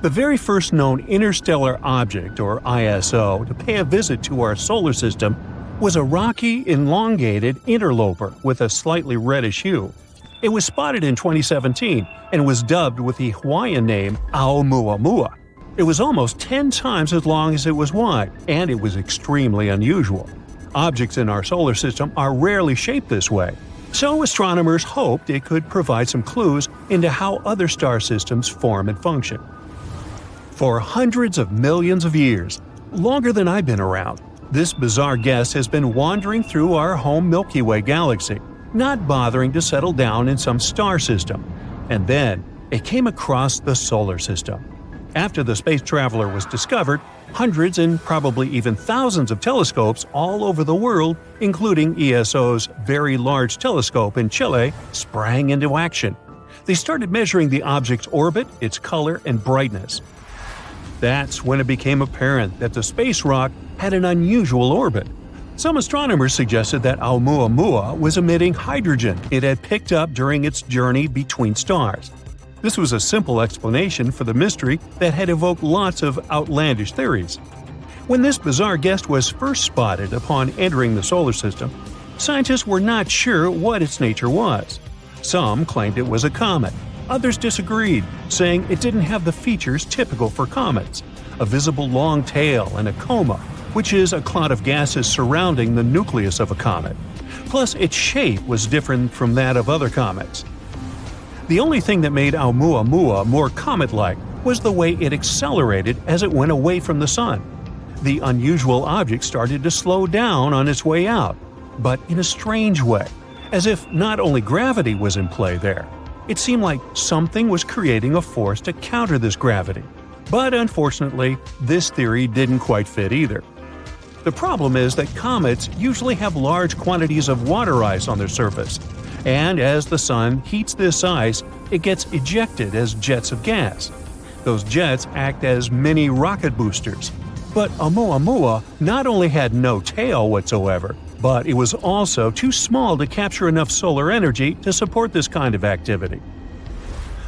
The very first known interstellar object, or ISO, to pay a visit to our solar system was a rocky, elongated interloper with a slightly reddish hue. It was spotted in 2017 and was dubbed with the Hawaiian name Oumuamua. It was almost 10 times as long as it was wide, and it was extremely unusual. Objects in our solar system are rarely shaped this way, so astronomers hoped it could provide some clues into how other star systems form and function. For hundreds of millions of years, longer than I've been around, this bizarre guest has been wandering through our home Milky Way galaxy, not bothering to settle down in some star system. And then, it came across the solar system. After the space traveler was discovered, hundreds and probably even thousands of telescopes all over the world, including ESO's Very Large Telescope in Chile, sprang into action. They started measuring the object's orbit, its color, and brightness. That's when it became apparent that the space rock had an unusual orbit. Some astronomers suggested that Oumuamua was emitting hydrogen it had picked up during its journey between stars. This was a simple explanation for the mystery that had evoked lots of outlandish theories. When this bizarre guest was first spotted upon entering the solar system, scientists were not sure what its nature was. Some claimed it was a comet. Others disagreed, saying it didn't have the features typical for comets: a visible long tail and a coma, which is a cloud of gases surrounding the nucleus of a comet. Plus, its shape was different from that of other comets. The only thing that made Oumuamua more comet-like was the way it accelerated as it went away from the sun. The unusual object started to slow down on its way out, but in a strange way, as if not only gravity was in play there. It seemed like something was creating a force to counter this gravity. But unfortunately, this theory didn't quite fit either. The problem is that comets usually have large quantities of water ice on their surface, and as the sun heats this ice, it gets ejected as jets of gas. Those jets act as mini rocket boosters. But Oumuamua not only had no tail whatsoever, but it was also too small to capture enough solar energy to support this kind of activity.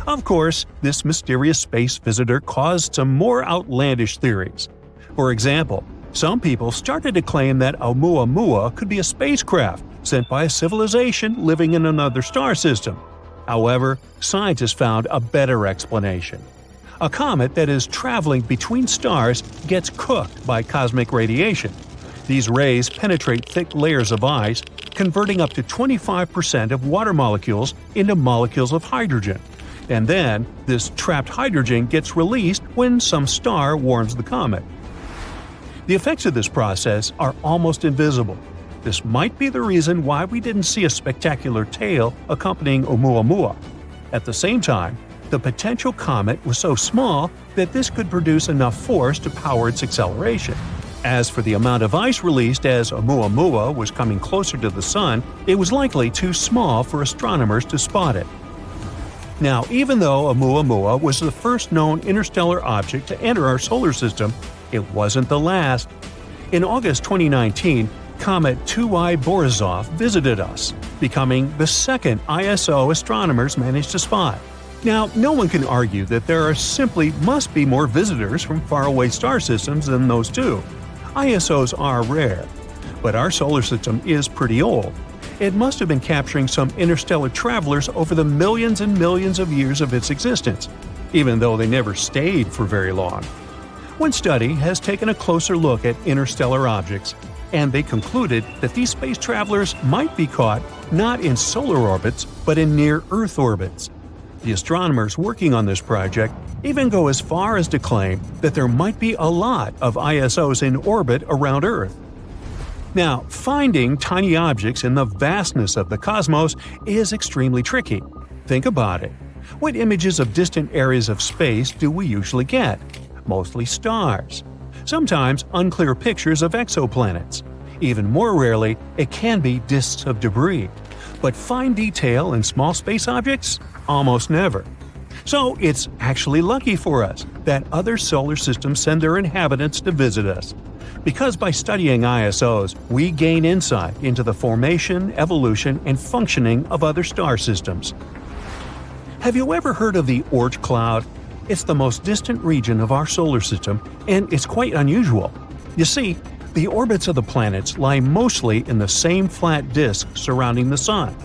Of course, this mysterious space visitor caused some more outlandish theories. For example, some people started to claim that Oumuamua could be a spacecraft sent by a civilization living in another star system. However, scientists found a better explanation. A comet that is traveling between stars gets cooked by cosmic radiation. These rays penetrate thick layers of ice, converting up to 25% of water molecules into molecules of hydrogen. And then, this trapped hydrogen gets released when some star warms the comet. The effects of this process are almost invisible. This might be the reason why we didn't see a spectacular tail accompanying Oumuamua. At the same time, the potential comet was so small that this could produce enough force to power its acceleration. As for the amount of ice released as Oumuamua was coming closer to the sun, it was likely too small for astronomers to spot it. Now, even though Oumuamua was the first known interstellar object to enter our solar system, it wasn't the last. In August 2019, comet 2I Borisov visited us, becoming the second ISO astronomers managed to spot. Now, no one can argue that there simply must be more visitors from faraway star systems than those two. ISOs are rare, but our solar system is pretty old. It must have been capturing some interstellar travelers over the millions and millions of years of its existence, even though they never stayed for very long. One study has taken a closer look at interstellar objects, and they concluded that these space travelers might be caught not in solar orbits, but in near-Earth orbits. The astronomers working on this project even go as far as to claim that there might be a lot of ISOs in orbit around Earth. Now, finding tiny objects in the vastness of the cosmos is extremely tricky. Think about it. What images of distant areas of space do we usually get? Mostly stars. Sometimes unclear pictures of exoplanets. Even more rarely, it can be disks of debris. But fine detail in small space objects? Almost never. So it's actually lucky for us that other solar systems send their inhabitants to visit us. Because by studying ISOs, we gain insight into the formation, evolution, and functioning of other star systems. Have you ever heard of the Oort cloud? It's the most distant region of our solar system, and it's quite unusual. You see, the orbits of the planets lie mostly in the same flat disk surrounding the Sun.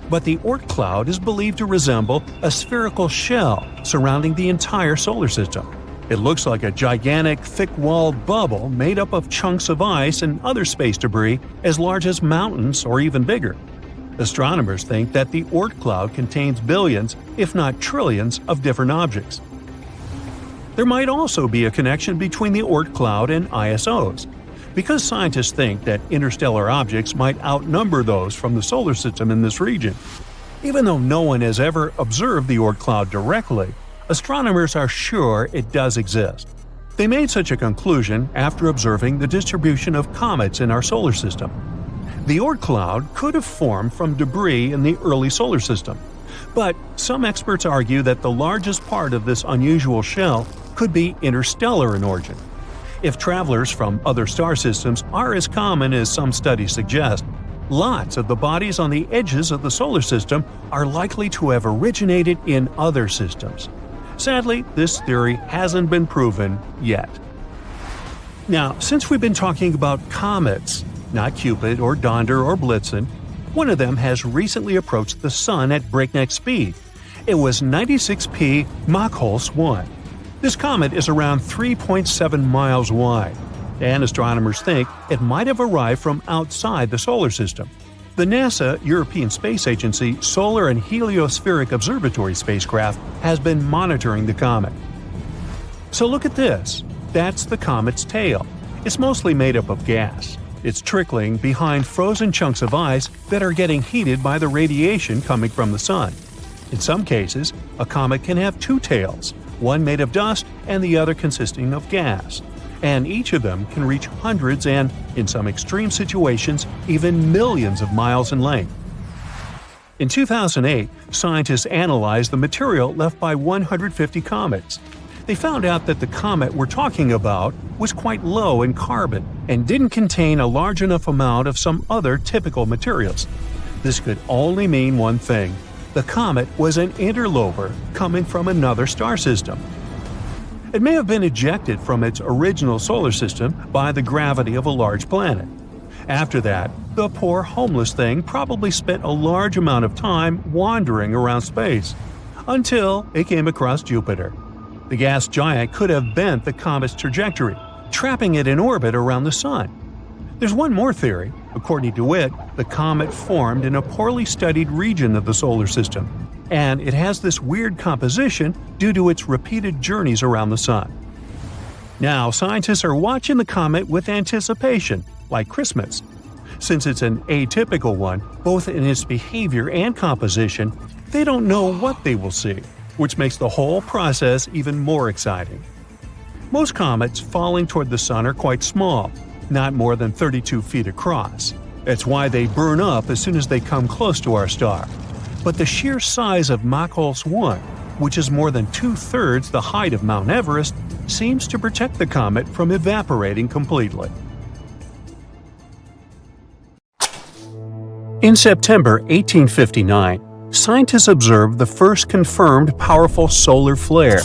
But the Oort cloud is believed to resemble a spherical shell surrounding the entire solar system. It looks like a gigantic, thick-walled bubble made up of chunks of ice and other space debris as large as mountains or even bigger. Astronomers think that the Oort cloud contains billions, if not trillions, of different objects. There might also be a connection between the Oort cloud and ISOs. Because scientists think that interstellar objects might outnumber those from the solar system in this region. Even though no one has ever observed the Oort cloud directly, astronomers are sure it does exist. They made such a conclusion after observing the distribution of comets in our solar system. The Oort cloud could have formed from debris in the early solar system, but some experts argue that the largest part of this unusual shell could be interstellar in origin. If travelers from other star systems are as common as some studies suggest, lots of the bodies on the edges of the solar system are likely to have originated in other systems. Sadly, this theory hasn't been proven yet. Now, since we've been talking about comets, not Cupid or Donder or Blitzen, one of them has recently approached the Sun at breakneck speed. It was 96P Mach-Hulse 1. This comet is around 3.7 miles wide, and astronomers think it might have arrived from outside the solar system. The NASA European Space Agency Solar and Heliospheric Observatory spacecraft has been monitoring the comet. So look at this. That's the comet's tail. It's mostly made up of gas. It's trickling behind frozen chunks of ice that are getting heated by the radiation coming from the Sun. In some cases, a comet can have two tails, one made of dust and the other consisting of gas, and each of them can reach hundreds and, in some extreme situations, even millions of miles in length. In 2008, scientists analyzed the material left by 150 comets. They found out that the comet we're talking about was quite low in carbon and didn't contain a large enough amount of some other typical materials. This could only mean one thing. The comet was an interloper coming from another star system. It may have been ejected from its original solar system by the gravity of a large planet. After that, the poor homeless thing probably spent a large amount of time wandering around space, until it came across Jupiter. The gas giant could have bent the comet's trajectory, trapping it in orbit around the Sun. There's one more theory. According to it, the comet formed in a poorly studied region of the solar system, and it has this weird composition due to its repeated journeys around the Sun. Now, scientists are watching the comet with anticipation, like Christmas. Since it's an atypical one, both in its behavior and composition, they don't know what they will see, which makes the whole process even more exciting. Most comets falling toward the Sun are quite small, not more than 32 feet across. That's why they burn up as soon as they come close to our star. But the sheer size of Mach-Hulse 1, which is more than 2/3 the height of Mount Everest, seems to protect the comet from evaporating completely. In September 1859, scientists observed the first confirmed powerful solar flare.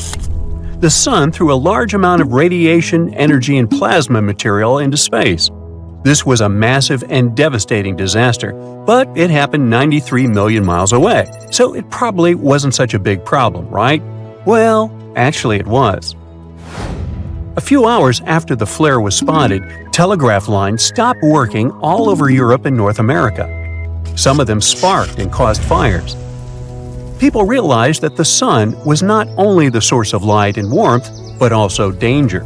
The Sun threw a large amount of radiation, energy, and plasma material into space. This was a massive and devastating disaster, but it happened 93 million miles away, so it probably wasn't such a big problem, right? Well, actually it was. A few hours after the flare was spotted, telegraph lines stopped working all over Europe and North America. Some of them sparked and caused fires. People realized that the Sun was not only the source of light and warmth, but also danger.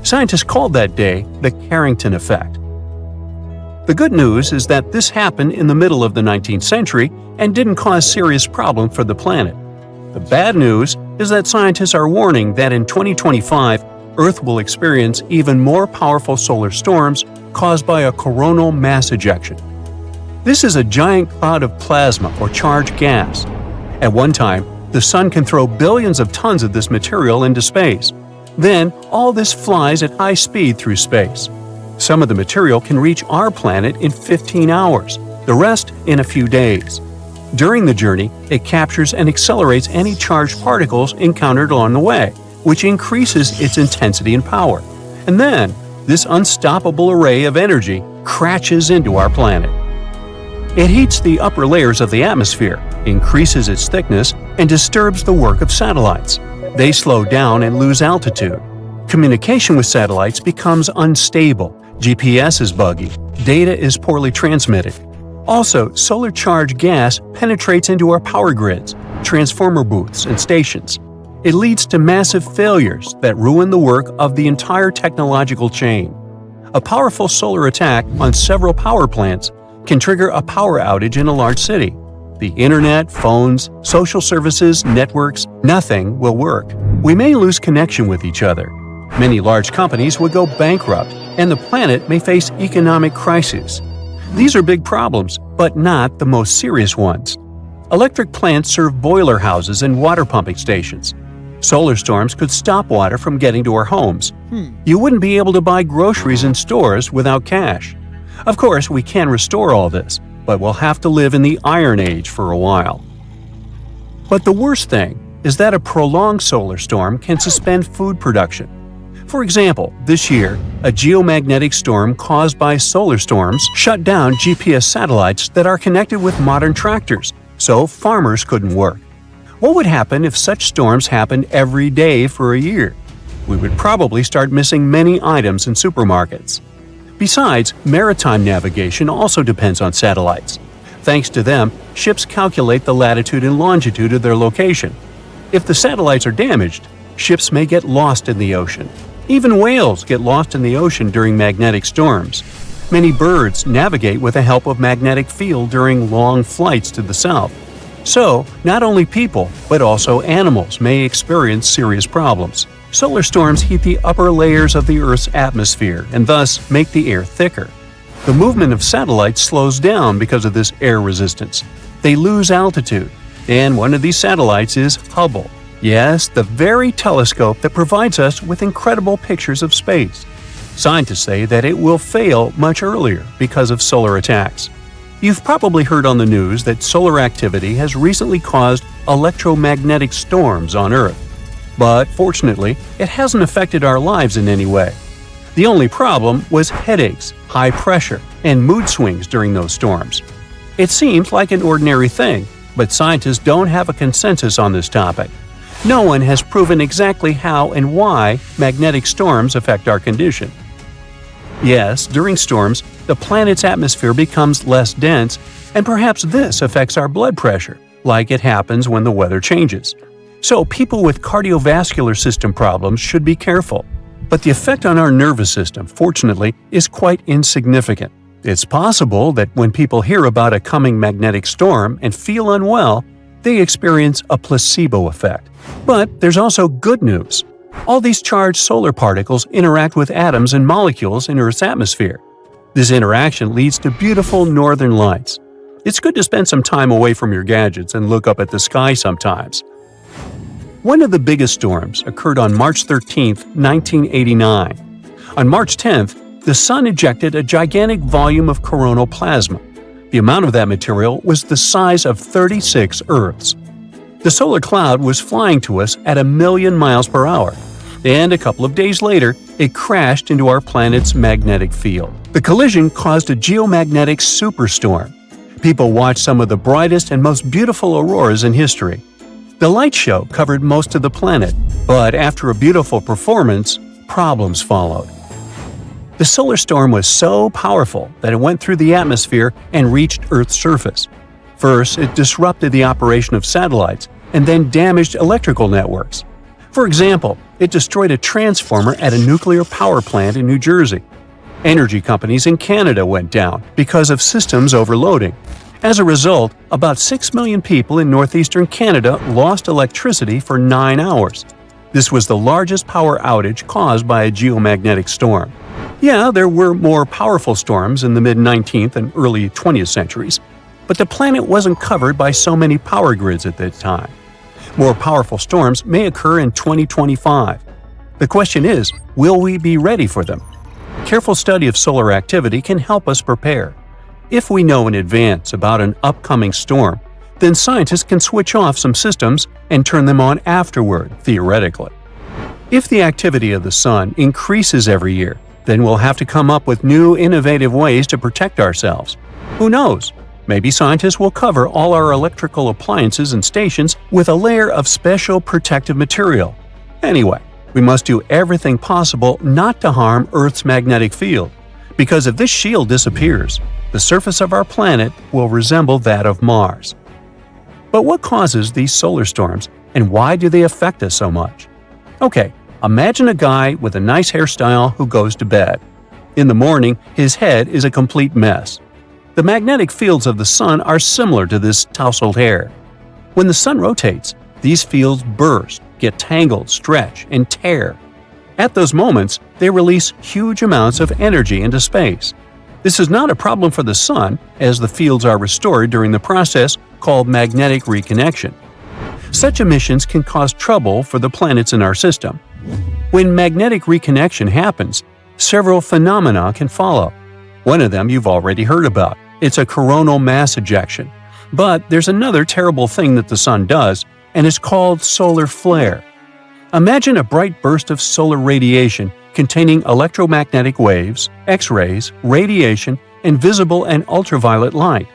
Scientists called that day the Carrington effect. The good news is that this happened in the middle of the 19th century and didn't cause serious problems for the planet. The bad news is that scientists are warning that in 2025, Earth will experience even more powerful solar storms caused by a coronal mass ejection. This is a giant cloud of plasma or charged gas. At one time, the Sun can throw billions of tons of this material into space. Then, all this flies at high speed through space. Some of the material can reach our planet in 15 hours, the rest in a few days. During the journey, it captures and accelerates any charged particles encountered along the way, which increases its intensity and power. And then, this unstoppable array of energy crashes into our planet. It heats the upper layers of the atmosphere, increases its thickness, and disturbs the work of satellites. They slow down and lose altitude. Communication with satellites becomes unstable, GPS is buggy, data is poorly transmitted. Also, solar-charged gas penetrates into our power grids, transformer booths, and stations. It leads to massive failures that ruin the work of the entire technological chain. A powerful solar attack on several power plants can trigger a power outage in a large city. The internet, phones, social services, networks, nothing will work. We may lose connection with each other. Many large companies would go bankrupt, and the planet may face economic crises. These are big problems, but not the most serious ones. Electric plants serve boiler houses and water pumping stations. Solar storms could stop water from getting to our homes. You wouldn't be able to buy groceries in stores without cash. Of course, we can restore all this, but we'll have to live in the Iron Age for a while. But the worst thing is that a prolonged solar storm can suspend food production. For example, this year, a geomagnetic storm caused by solar storms shut down GPS satellites that are connected with modern tractors, so farmers couldn't work. What would happen if such storms happened every day for a year? We would probably start missing many items in supermarkets. Besides, maritime navigation also depends on satellites. Thanks to them, ships calculate the latitude and longitude of their location. If the satellites are damaged, ships may get lost in the ocean. Even whales get lost in the ocean during magnetic storms. Many birds navigate with the help of magnetic field during long flights to the south. So, not only people, but also animals may experience serious problems. Solar storms heat the upper layers of the Earth's atmosphere and thus make the air thicker. The movement of satellites slows down because of this air resistance. They lose altitude, and one of these satellites is Hubble. Yes, the very telescope that provides us with incredible pictures of space. Scientists say that it will fail much earlier because of solar attacks. You've probably heard on the news that solar activity has recently caused electromagnetic storms on Earth. But fortunately, it hasn't affected our lives in any way. The only problem was headaches, high pressure, and mood swings during those storms. It seems like an ordinary thing, but scientists don't have a consensus on this topic. No one has proven exactly how and why magnetic storms affect our condition. Yes, during storms, the planet's atmosphere becomes less dense, and perhaps this affects our blood pressure, like it happens when the weather changes. So people with cardiovascular system problems should be careful. But the effect on our nervous system, fortunately, is quite insignificant. It's possible that when people hear about a coming magnetic storm and feel unwell, they experience a placebo effect. But there's also good news. All these charged solar particles interact with atoms and molecules in Earth's atmosphere. This interaction leads to beautiful northern lights. It's good to spend some time away from your gadgets and look up at the sky sometimes. One of the biggest storms occurred on March 13, 1989. On March 10th, the Sun ejected a gigantic volume of coronal plasma. The amount of that material was the size of 36 Earths. The solar cloud was flying to us at 1,000,000 miles per hour, and a couple of days later, it crashed into our planet's magnetic field. The collision caused a geomagnetic superstorm. People watched some of the brightest and most beautiful auroras in history. The light show covered most of the planet, but after a beautiful performance, problems followed. The solar storm was so powerful that it went through the atmosphere and reached Earth's surface. First, it disrupted the operation of satellites and then damaged electrical networks. For example, it destroyed a transformer at a nuclear power plant in New Jersey. Energy companies in Canada went down because of systems overloading. As a result, about 6 million people in northeastern Canada lost electricity for 9 hours. This was the largest power outage caused by a geomagnetic storm. Yeah, there were more powerful storms in the mid-19th and early 20th centuries, but the planet wasn't covered by so many power grids at that time. More powerful storms may occur in 2025. The question is, will we be ready for them? Careful study of solar activity can help us prepare. If we know in advance about an upcoming storm, then scientists can switch off some systems and turn them on afterward, theoretically. If the activity of the sun increases every year, then we'll have to come up with new innovative ways to protect ourselves. Who knows? Maybe scientists will cover all our electrical appliances and stations with a layer of special protective material. Anyway, we must do everything possible not to harm Earth's magnetic field, because if this shield disappears, the surface of our planet will resemble that of Mars. But what causes these solar storms, and why do they affect us so much? Okay, imagine a guy with a nice hairstyle who goes to bed. In the morning, his head is a complete mess. The magnetic fields of the sun are similar to this tousled hair. When the sun rotates, these fields burst, get tangled, stretch, and tear. At those moments, they release huge amounts of energy into space. This is not a problem for the sun, as the fields are restored during the process called magnetic reconnection. Such emissions can cause trouble for the planets in our system. When magnetic reconnection happens, several phenomena can follow. One of them you've already heard about. It's a coronal mass ejection. But there's another terrible thing that the sun does, and it's called solar flare. Imagine a bright burst of solar radiation containing electromagnetic waves, X-rays, radiation, and visible and ultraviolet light.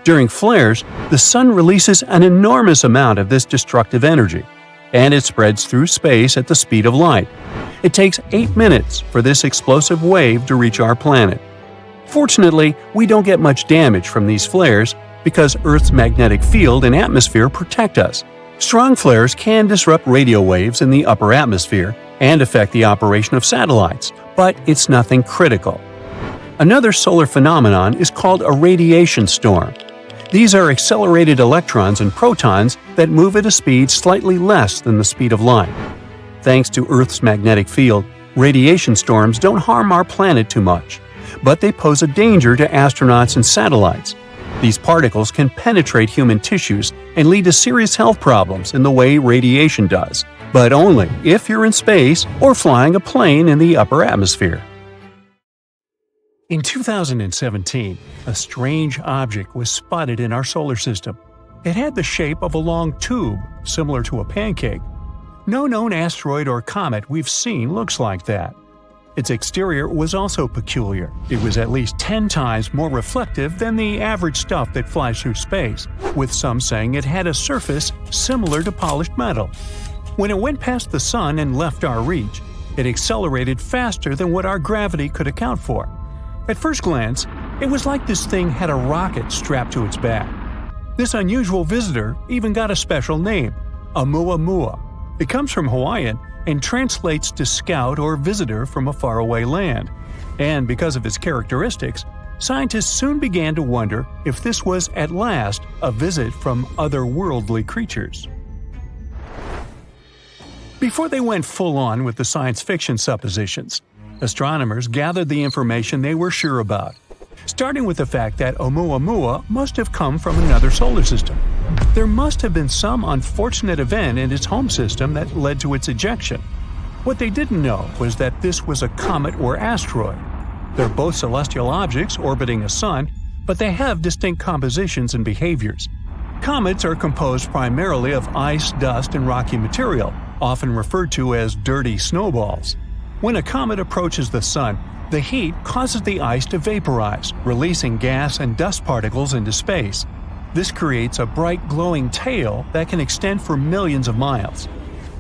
During flares, the sun releases an enormous amount of this destructive energy, and it spreads through space at the speed of light. It takes 8 minutes for this explosive wave to reach our planet. Fortunately, we don't get much damage from these flares because Earth's magnetic field and atmosphere protect us. Strong flares can disrupt radio waves in the upper atmosphere and affect the operation of satellites, but it's nothing critical. Another solar phenomenon is called a radiation storm. These are accelerated electrons and protons that move at a speed slightly less than the speed of light. Thanks to Earth's magnetic field, radiation storms don't harm our planet too much, but they pose a danger to astronauts and satellites. These particles can penetrate human tissues and lead to serious health problems in the way radiation does, but only if you're in space or flying a plane in the upper atmosphere. In 2017, a strange object was spotted in our solar system. It had the shape of a long tube, similar to a pancake. No known asteroid or comet we've seen looks like that. Its exterior was also peculiar. It was at least 10 times more reflective than the average stuff that flies through space, with some saying it had a surface similar to polished metal. When it went past the sun and left our reach, it accelerated faster than what our gravity could account for. At first glance, it was like this thing had a rocket strapped to its back. This unusual visitor even got a special name, Oumuamua. It comes from Hawaiian and translates to scout or visitor from a faraway land. And because of its characteristics, scientists soon began to wonder if this was at last a visit from otherworldly creatures. Before they went full-on with the science fiction suppositions, astronomers gathered the information they were sure about, starting with the fact that Oumuamua must have come from another solar system. There must have been some unfortunate event in its home system that led to its ejection. What they didn't know was that this was a comet or asteroid. They're both celestial objects orbiting a sun, but they have distinct compositions and behaviors. Comets are composed primarily of ice, dust, and rocky material, often referred to as dirty snowballs. When a comet approaches the sun, the heat causes the ice to vaporize, releasing gas and dust particles into space. This creates a bright glowing tail that can extend for millions of miles.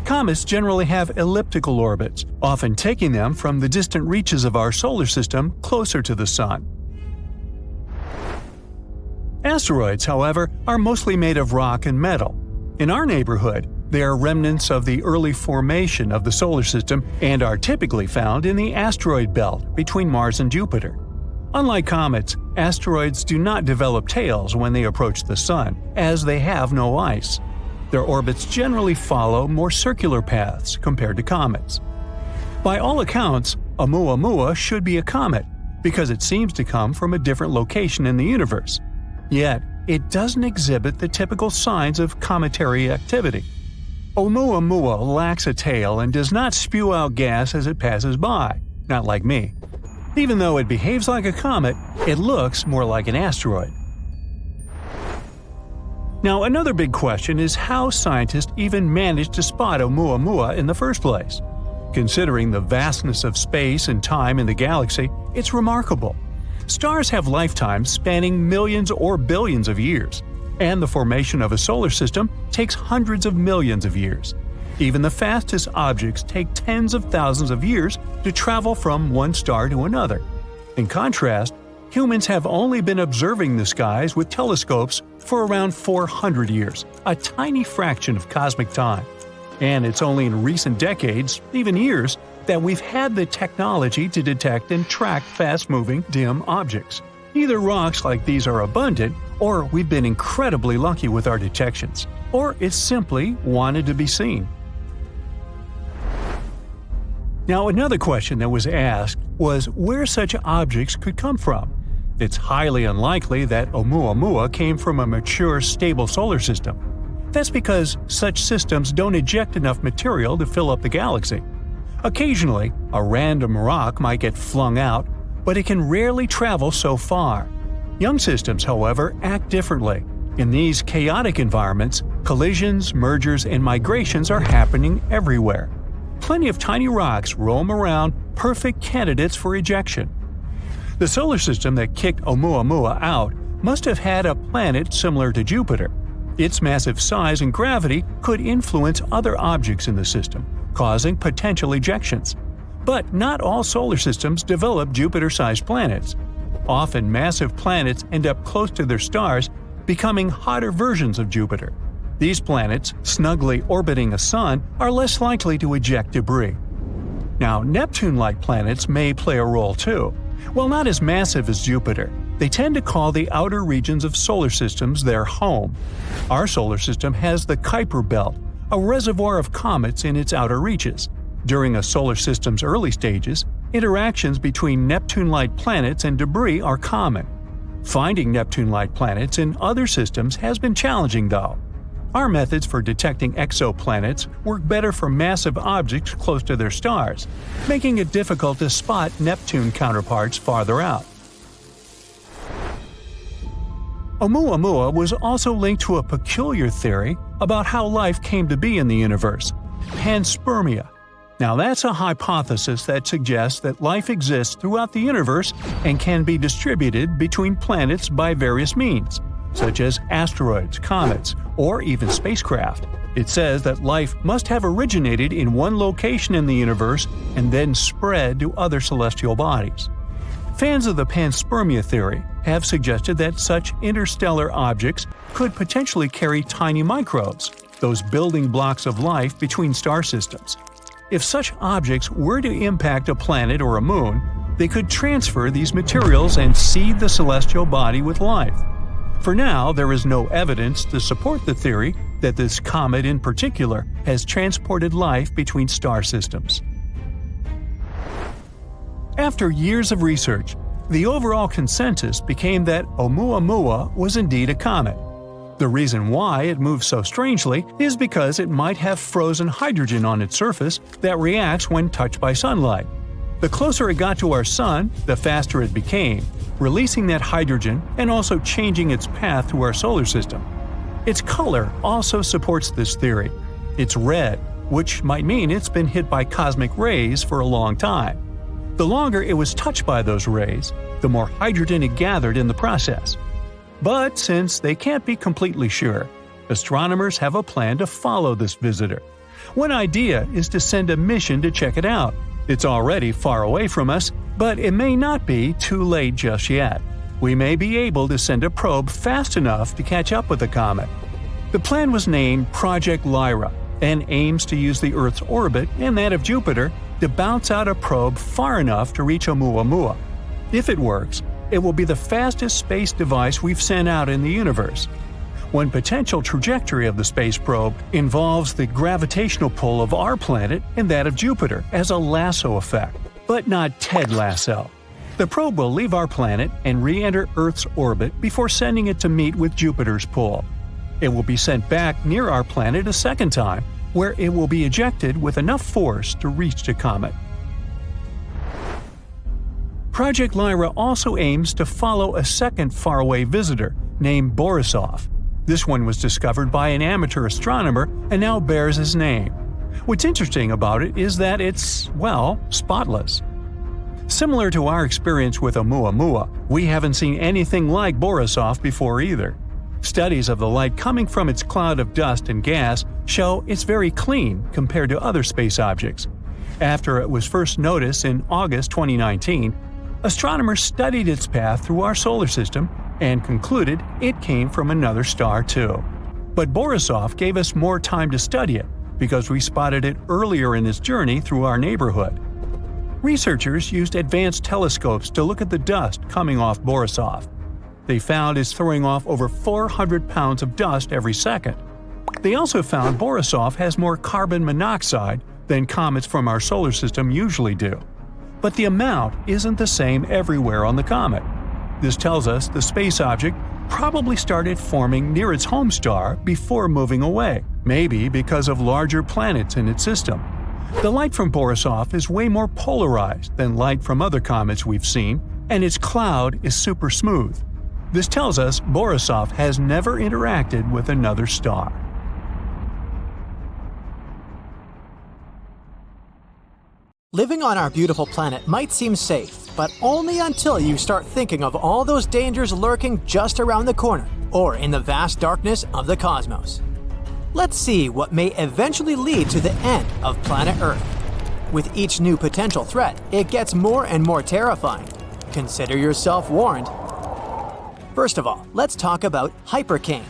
Comets generally have elliptical orbits, often taking them from the distant reaches of our solar system closer to the sun. Asteroids, however, are mostly made of rock and metal. In our neighborhood, they are remnants of the early formation of the solar system and are typically found in the asteroid belt between Mars and Jupiter. Unlike comets, asteroids do not develop tails when they approach the sun, as they have no ice. Their orbits generally follow more circular paths compared to comets. By all accounts, Oumuamua should be a comet, because it seems to come from a different location in the universe. Yet, it doesn't exhibit the typical signs of cometary activity. Oumuamua lacks a tail and does not spew out gas as it passes by, not like me. Even though it behaves like a comet, it looks more like an asteroid. Now, another big question is how scientists even managed to spot Oumuamua in the first place. Considering the vastness of space and time in the galaxy, it's remarkable. Stars have lifetimes spanning millions or billions of years, and the formation of a solar system takes hundreds of millions of years. Even the fastest objects take tens of thousands of years to travel from one star to another. In contrast, humans have only been observing the skies with telescopes for around 400 years, a tiny fraction of cosmic time. And it's only in recent decades, even years, that we've had the technology to detect and track fast-moving, dim objects. Either rocks like these are abundant, or we've been incredibly lucky with our detections, or it's simply wanted to be seen. Now, another question that was asked was where such objects could come from. It's highly unlikely that Oumuamua came from a mature, stable solar system. That's because such systems don't eject enough material to fill up the galaxy. Occasionally, a random rock might get flung out, but it can rarely travel so far. Young systems, however, act differently. In these chaotic environments, collisions, mergers, and migrations are happening everywhere. Plenty of tiny rocks roam around, perfect candidates for ejection. The solar system that kicked Oumuamua out must have had a planet similar to Jupiter. Its massive size and gravity could influence other objects in the system, causing potential ejections. But not all solar systems develop Jupiter-sized planets. Often massive planets end up close to their stars, becoming hotter versions of Jupiter. These planets, snugly orbiting a sun, are less likely to eject debris. Now, Neptune-like planets may play a role too. While not as massive as Jupiter, they tend to call the outer regions of solar systems their home. Our solar system has the Kuiper Belt, a reservoir of comets in its outer reaches. During a solar system's early stages, interactions between Neptune-like planets and debris are common. Finding Neptune-like planets in other systems has been challenging, though. Our methods for detecting exoplanets work better for massive objects close to their stars, making it difficult to spot Neptune counterparts farther out. Oumuamua was also linked to a peculiar theory about how life came to be in the universe – panspermia. Now that's a hypothesis that suggests that life exists throughout the universe and can be distributed between planets by various means, such as asteroids, comets, or even spacecraft. It says that life must have originated in one location in the universe and then spread to other celestial bodies. Fans of the panspermia theory have suggested that such interstellar objects could potentially carry tiny microbes, those building blocks of life between star systems. If such objects were to impact a planet or a moon, they could transfer these materials and seed the celestial body with life. For now, there is no evidence to support the theory that this comet in particular has transported life between star systems. After years of research, the overall consensus became that Oumuamua was indeed a comet. The reason why it moves so strangely is because it might have frozen hydrogen on its surface that reacts when touched by sunlight. The closer it got to our sun, the faster it became, releasing that hydrogen and also changing its path to our solar system. Its color also supports this theory. It's red, which might mean it's been hit by cosmic rays for a long time. The longer it was touched by those rays, the more hydrogen it gathered in the process. But since they can't be completely sure, astronomers have a plan to follow this visitor. One idea is to send a mission to check it out. It's already far away from us, but it may not be too late just yet. We may be able to send a probe fast enough to catch up with the comet. The plan was named Project Lyra and aims to use the Earth's orbit and that of Jupiter to bounce out a probe far enough to reach Oumuamua. If it works, it will be the fastest space device we've sent out in the universe. One potential trajectory of the space probe involves the gravitational pull of our planet and that of Jupiter as a lasso effect, but not Ted Lasso. The probe will leave our planet and re-enter Earth's orbit before sending it to meet with Jupiter's pull. It will be sent back near our planet a second time, where it will be ejected with enough force to reach the comet. Project Lyra also aims to follow a second faraway visitor named Borisov. This one was discovered by an amateur astronomer and now bears his name. What's interesting about it is that it's, well, spotless. Similar to our experience with Oumuamua, we haven't seen anything like Borisov before either. Studies of the light coming from its cloud of dust and gas show it's very clean compared to other space objects. After it was first noticed in August 2019, astronomers studied its path through our solar system and concluded it came from another star too. But Borisov gave us more time to study it because we spotted it earlier in its journey through our neighborhood. Researchers used advanced telescopes to look at the dust coming off Borisov. They found it's throwing off over 400 pounds of dust every second. They also found Borisov has more carbon monoxide than comets from our solar system usually do. But the amount isn't the same everywhere on the comet. This tells us the space object probably started forming near its home star before moving away, maybe because of larger planets in its system. The light from Borisov is way more polarized than light from other comets we've seen, and its cloud is super smooth. This tells us Borisov has never interacted with another star. Living on our beautiful planet might seem safe, but only until you start thinking of all those dangers lurking just around the corner, or in the vast darkness of the cosmos. Let's see what may eventually lead to the end of planet Earth. With each new potential threat, it gets more and more terrifying. Consider yourself warned. First of all, let's talk about hypercane.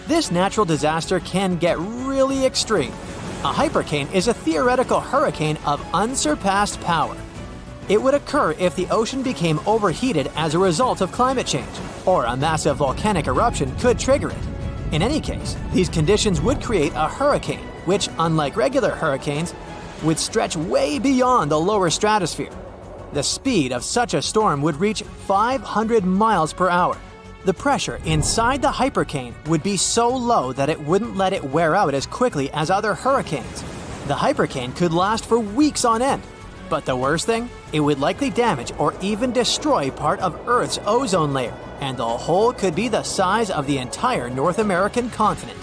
This natural disaster can get really extreme. A hypercane is a theoretical hurricane of unsurpassed power. It would occur if the ocean became overheated as a result of climate change, or a massive volcanic eruption could trigger it. In any case, these conditions would create a hurricane, which, unlike regular hurricanes, would stretch way beyond the lower stratosphere. The speed of such a storm would reach 500 miles per hour. The pressure inside the hypercane would be so low that it wouldn't let it wear out as quickly as other hurricanes. The hypercane could last for weeks on end. But the worst thing? It would likely damage or even destroy part of Earth's ozone layer, and the hole could be the size of the entire North American continent.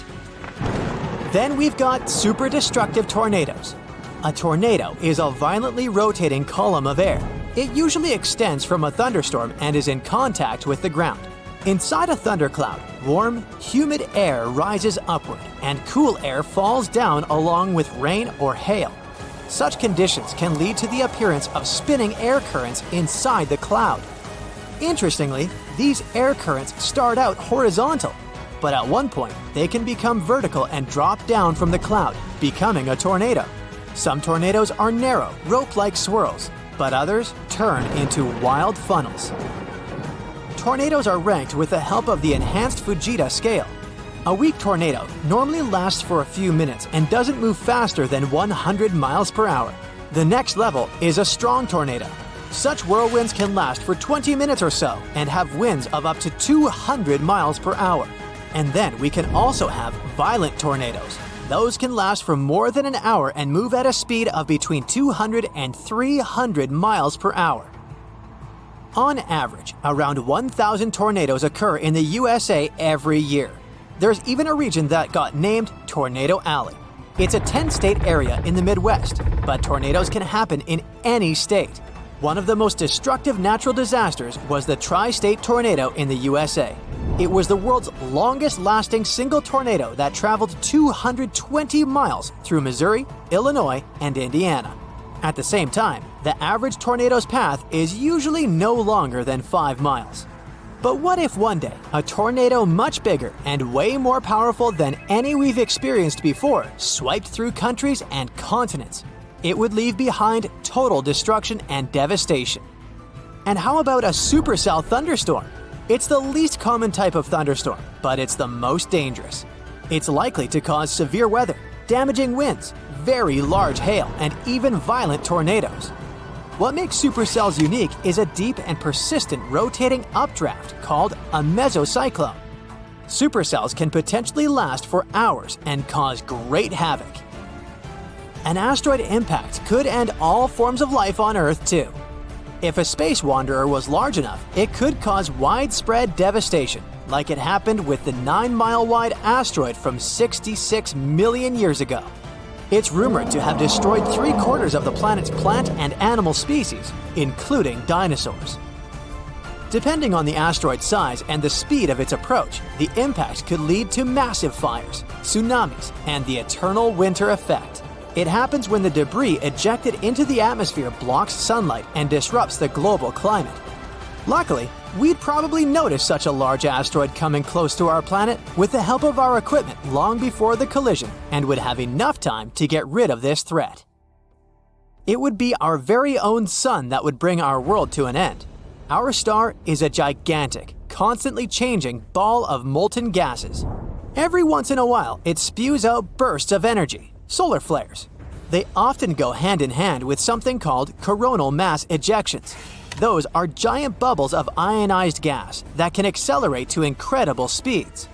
Then we've got super destructive tornadoes. A tornado is a violently rotating column of air. It usually extends from a thunderstorm and is in contact with the ground. Inside a thundercloud, warm, humid air rises upward, and cool air falls down along with rain or hail. Such conditions can lead to the appearance of spinning air currents inside the cloud. Interestingly, these air currents start out horizontal, but at one point they can become vertical and drop down from the cloud, becoming a tornado. Some tornadoes are narrow, rope-like swirls, but others turn into wild funnels. Tornadoes are ranked with the help of the enhanced Fujita scale. A weak tornado normally lasts for a few minutes and doesn't move faster than 100 miles per hour. The next level is a strong tornado. Such whirlwinds can last for 20 minutes or so and have winds of up to 200 miles per hour. And then we can also have violent tornadoes. Those can last for more than an hour and move at a speed of between 200 and 300 miles per hour. On average, around 1,000 tornadoes occur in the USA every year. There's even a region that got named Tornado Alley. It's a 10-state area in the Midwest, but tornadoes can happen in any state. One of the most destructive natural disasters was the tri-state tornado in the USA. It was the world's longest-lasting single tornado that traveled 220 miles through Missouri, Illinois, and Indiana. At the same time, the average tornado's path is usually no longer than 5 miles. But what if one day, a tornado much bigger and way more powerful than any we've experienced before swiped through countries and continents? It would leave behind total destruction and devastation. And how about a supercell thunderstorm? It's the least common type of thunderstorm, but it's the most dangerous. It's likely to cause severe weather, damaging winds, very large hail, and even violent tornadoes. What makes supercells unique is a deep and persistent rotating updraft called a mesocyclone. Supercells can potentially last for hours and cause great havoc. An asteroid impact could end all forms of life on Earth too. If a space wanderer was large enough, it could cause widespread devastation, like it happened with the 9-mile-wide asteroid from 66 million years ago. It's rumored to have destroyed 3/4 of the planet's plant and animal species, including dinosaurs. Depending on the asteroid's size and the speed of its approach, the impact could lead to massive fires, tsunamis, and the eternal winter effect. It happens when the debris ejected into the atmosphere blocks sunlight and disrupts the global climate. Luckily, we'd probably notice such a large asteroid coming close to our planet with the help of our equipment long before the collision and would have enough time to get rid of this threat. It would be our very own sun that would bring our world to an end. Our star is a gigantic, constantly changing ball of molten gases. Every once in a while, it spews out bursts of energy, solar flares. They often go hand in hand with something called coronal mass ejections. Those are giant bubbles of ionized gas that can accelerate to incredible speeds.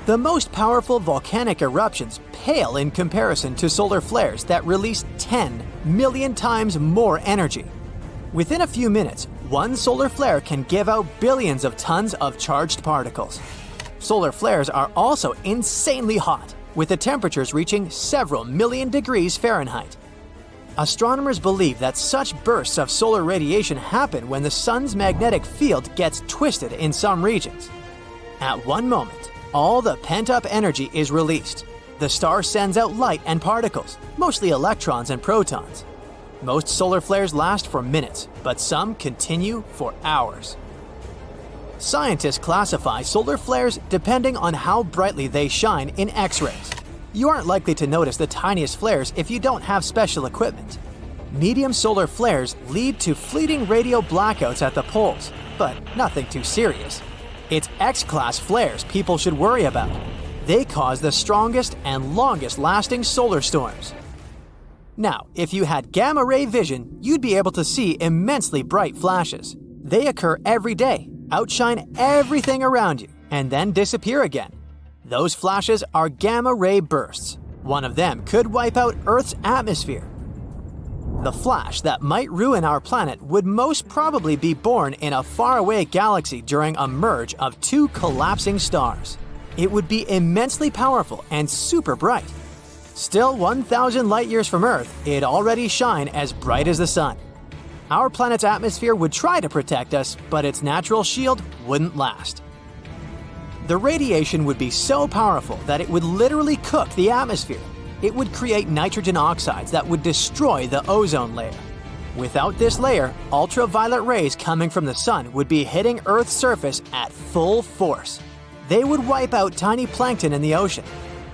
The most powerful volcanic eruptions pale in comparison to solar flares that release 10 million times more energy. Within a few minutes, one solar flare can give out billions of tons of charged particles. Solar flares are also insanely hot, with the temperatures reaching several million degrees Fahrenheit. Astronomers believe that such bursts of solar radiation happen when the sun's magnetic field gets twisted in some regions. At one moment, all the pent-up energy is released. The star sends out light and particles, mostly electrons and protons. Most solar flares last for minutes, but some continue for hours. Scientists classify solar flares depending on how brightly they shine in X-rays. You aren't likely to notice the tiniest flares if you don't have special equipment. Medium solar flares lead to fleeting radio blackouts at the poles, but nothing too serious. It's X-class flares people should worry about. They cause the strongest and longest-lasting solar storms. Now, if you had gamma-ray vision, you'd be able to see immensely bright flashes. They occur every day, outshine everything around you, and then disappear again. Those flashes are gamma-ray bursts. One of them could wipe out Earth's atmosphere. The flash that might ruin our planet would most probably be born in a faraway galaxy during a merge of two collapsing stars. It would be immensely powerful and super bright. Still 1,000 light-years from Earth, it'd already shine as bright as the sun. Our planet's atmosphere would try to protect us, but its natural shield wouldn't last. The radiation would be so powerful that it would literally cook the atmosphere. It would create nitrogen oxides that would destroy the ozone layer. Without this layer, ultraviolet rays coming from the sun would be hitting Earth's surface at full force. They would wipe out tiny plankton in the ocean.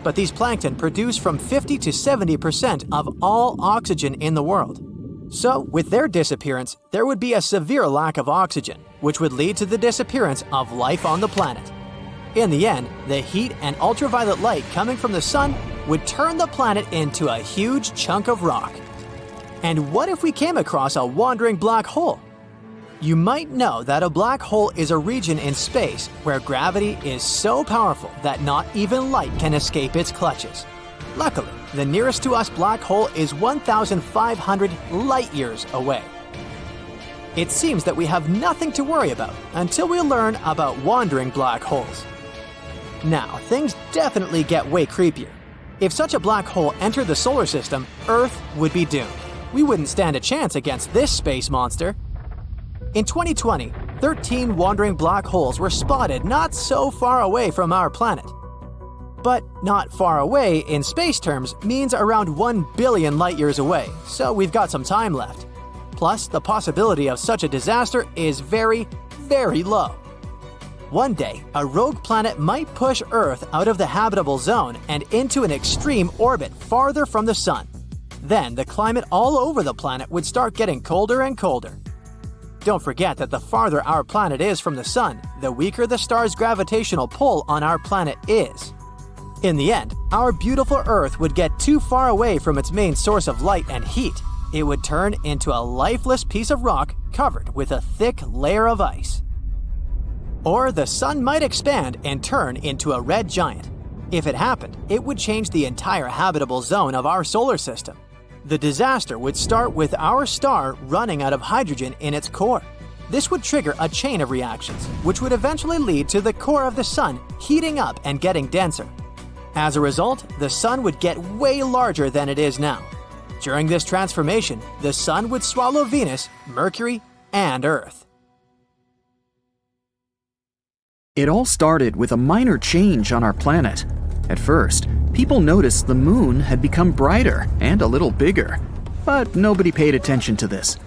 But these plankton produce from 50 to 70% of all oxygen in the world. So, with their disappearance, there would be a severe lack of oxygen, which would lead to the disappearance of life on the planet. In the end, the heat and ultraviolet light coming from the sun would turn the planet into a huge chunk of rock. And what if we came across a wandering black hole? You might know that a black hole is a region in space where gravity is so powerful that not even light can escape its clutches. Luckily, the nearest to us black hole is 1,500 light-years away. It seems that we have nothing to worry about until we learn about wandering black holes. Now, things definitely get way creepier. If such a black hole entered the solar system, Earth would be doomed. We wouldn't stand a chance against this space monster. In 2020, 13 wandering black holes were spotted not so far away from our planet. But not far away in space terms means around 1 billion light-years away, so we've got some time left. Plus, the possibility of such a disaster is very, very low. One day, a rogue planet might push Earth out of the habitable zone and into an extreme orbit farther from the sun. Then, the climate all over the planet would start getting colder and colder. Don't forget that the farther our planet is from the sun, the weaker the star's gravitational pull on our planet is. In the end, our beautiful Earth would get too far away from its main source of light and heat. It would turn into a lifeless piece of rock covered with a thick layer of ice. Or the sun might expand and turn into a red giant. If it happened, it would change the entire habitable zone of our solar system. The disaster would start with our star running out of hydrogen in its core. This would trigger a chain of reactions, which would eventually lead to the core of the sun heating up and getting denser. As a result, the sun would get way larger than it is now. During this transformation, the sun would swallow Venus, Mercury, and Earth. It all started with a minor change on our planet. At first, people noticed the moon had become brighter and a little bigger, but nobody paid attention to this.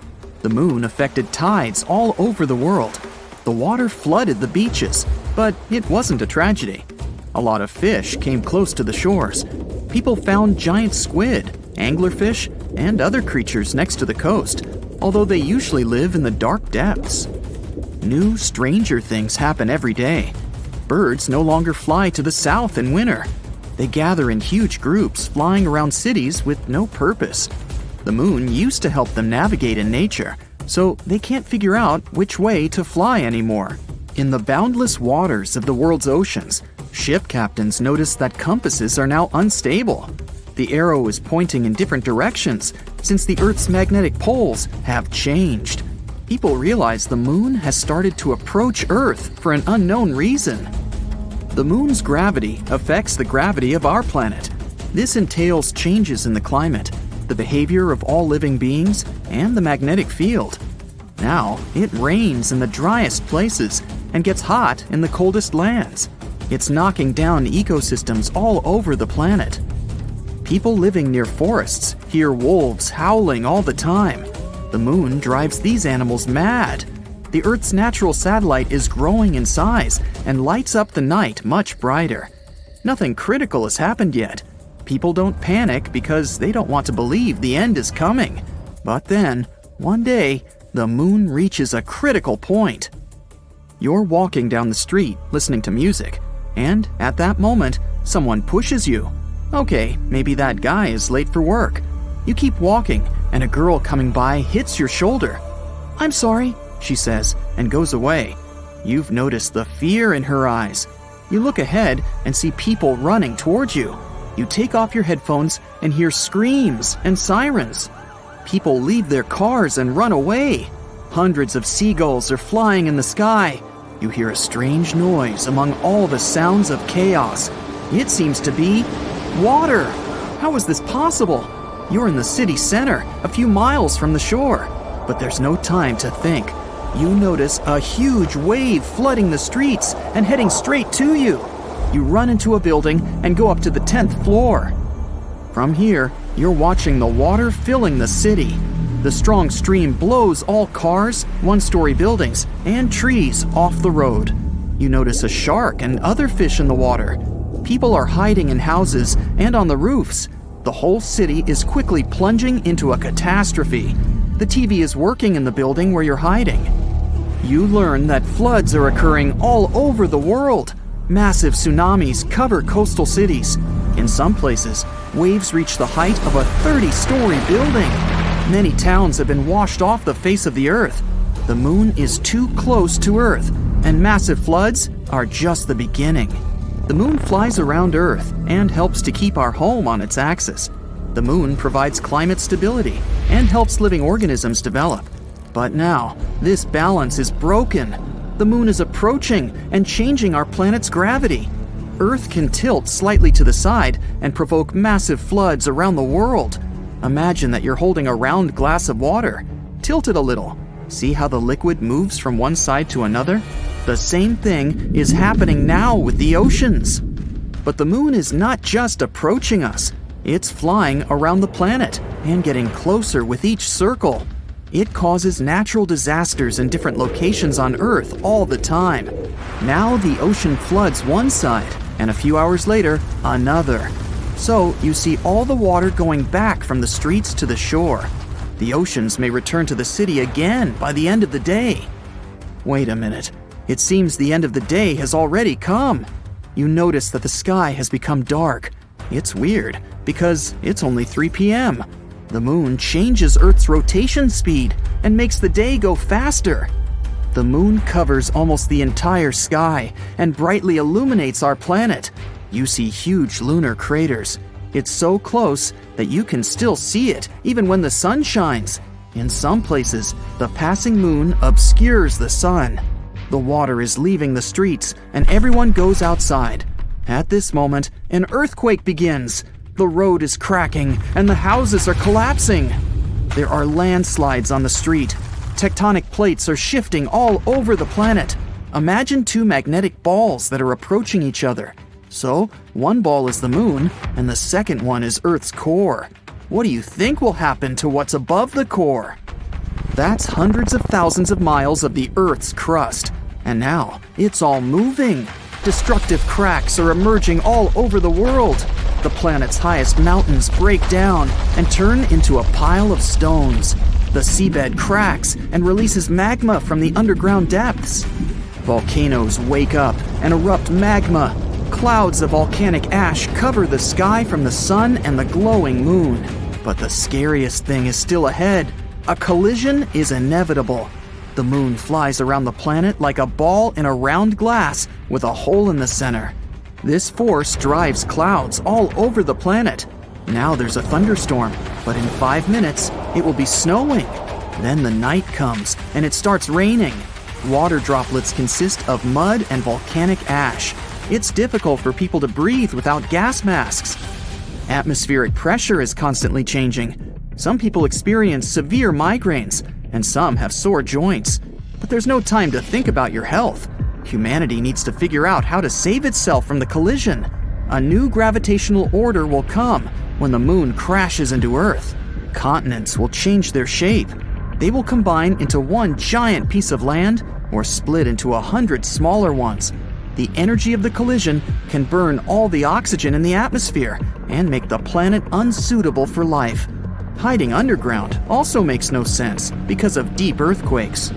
The moon affected tides all over the world. The water flooded the beaches, but it wasn't a tragedy. A lot of fish came close to the shores. People found giant squid, anglerfish, and other creatures next to the coast, although they usually live in the dark depths. New, stranger things happen every day. Birds no longer fly to the south in winter. They gather in huge groups, flying around cities with no purpose. The moon used to help them navigate in nature, so they can't figure out which way to fly anymore. In the boundless waters of the world's oceans, ship captains notice that compasses are now unstable. The arrow is pointing in different directions since the Earth's magnetic poles have changed. People realize the moon has started to approach Earth for an unknown reason. The moon's gravity affects the gravity of our planet. This entails changes in the climate, the behavior of all living beings, and the magnetic field. Now, it rains in the driest places and gets hot in the coldest lands. It's knocking down ecosystems all over the planet. People living near forests hear wolves howling all the time. The moon drives these animals mad. The Earth's natural satellite is growing in size and lights up the night much brighter. Nothing critical has happened yet. People don't panic because they don't want to believe the end is coming. But then, one day, the moon reaches a critical point. You're walking down the street listening to music, and at that moment, someone pushes you. Okay, maybe that guy is late for work. You keep walking, and a girl coming by hits your shoulder. "I'm sorry," she says, and goes away. You've noticed the fear in her eyes. You look ahead and see people running towards you. You take off your headphones and hear screams and sirens. People leave their cars and run away. Hundreds of seagulls are flying in the sky. You hear a strange noise among all the sounds of chaos. It seems to be water. How is this possible? You're in the city center, a few miles from the shore. But there's no time to think. You notice a huge wave flooding the streets and heading straight to you. You run into a building and go up to the 10th floor. From here, you're watching the water filling the city. The strong stream blows all cars, one-story buildings, and trees off the road. You notice a shark and other fish in the water. People are hiding in houses and on the roofs. The whole city is quickly plunging into a catastrophe. The TV is working in the building where you're hiding. You learn that floods are occurring all over the world. Massive tsunamis cover coastal cities. In some places, waves reach the height of a 30-story building. Many towns have been washed off the face of the earth. The moon is too close to Earth, and massive floods are just the beginning. The moon flies around Earth and helps to keep our home on its axis. The moon provides climate stability and helps living organisms develop. But now, this balance is broken. The moon is approaching and changing our planet's gravity. Earth can tilt slightly to the side and provoke massive floods around the world. Imagine that you're holding a round glass of water. Tilt it a little. See how the liquid moves from one side to another? The same thing is happening now with the oceans. But the moon is not just approaching us. It's flying around the planet and getting closer with each circle. It causes natural disasters in different locations on Earth all the time. Now the ocean floods one side, and a few hours later, another. So you see all the water going back from the streets to the shore. The oceans may return to the city again by the end of the day. Wait a minute. It seems the end of the day has already come. You notice that the sky has become dark. It's weird, because it's only 3 p.m. The moon changes Earth's rotation speed and makes the day go faster. The moon covers almost the entire sky and brightly illuminates our planet. You see huge lunar craters. It's so close that you can still see it even when the sun shines. In some places, the passing moon obscures the sun. The water is leaving the streets and everyone goes outside. At this moment, an earthquake begins. The road is cracking and the houses are collapsing. There are landslides on the street. Tectonic plates are shifting all over the planet. Imagine two magnetic balls that are approaching each other. So, one ball is the moon, and the second one is Earth's core. What do you think will happen to what's above the core? That's hundreds of thousands of miles of the Earth's crust. And now, it's all moving. Destructive cracks are emerging all over the world. The planet's highest mountains break down and turn into a pile of stones. The seabed cracks and releases magma from the underground depths. Volcanoes wake up and erupt magma. Clouds of volcanic ash cover the sky from the sun and the glowing moon. But the scariest thing is still ahead. A collision is inevitable. The moon flies around the planet like a ball in a round glass with a hole in the center. This force drives clouds all over the planet. Now there's a thunderstorm, but in 5 minutes, it will be snowing. Then the night comes and it starts raining. Water droplets consist of mud and volcanic ash. It's difficult for people to breathe without gas masks. Atmospheric pressure is constantly changing. Some people experience severe migraines, and some have sore joints. But there's no time to think about your health. Humanity needs to figure out how to save itself from the collision. A new gravitational order will come when the moon crashes into Earth. Continents will change their shape. They will combine into one giant piece of land or split into 100 smaller ones. The energy of the collision can burn all the oxygen in the atmosphere and make the planet unsuitable for life. Hiding underground also makes no sense because of deep earthquakes.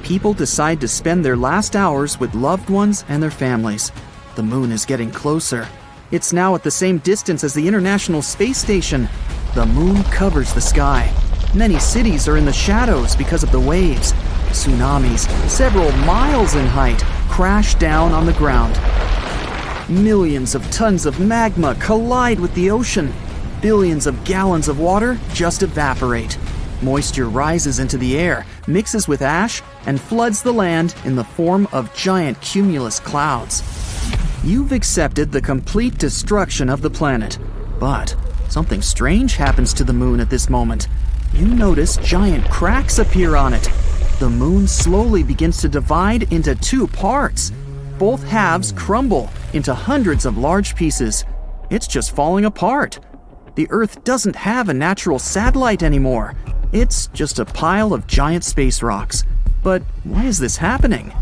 People decide to spend their last hours with loved ones and their families. The moon is getting closer. It's now at the same distance as the International Space Station. The moon covers the sky. Many cities are in the shadows because of the waves. Tsunamis, several miles in height, crash down on the ground. Millions of tons of magma collide with the ocean. Billions of gallons of water just evaporate. Moisture rises into the air, mixes with ash, and floods the land in the form of giant cumulus clouds. You've accepted the complete destruction of the planet, but something strange happens to the moon at this moment. You notice giant cracks appear on it. The moon slowly begins to divide into two parts. Both halves crumble into hundreds of large pieces. It's just falling apart. The Earth doesn't have a natural satellite anymore. It's just a pile of giant space rocks. But why is this happening?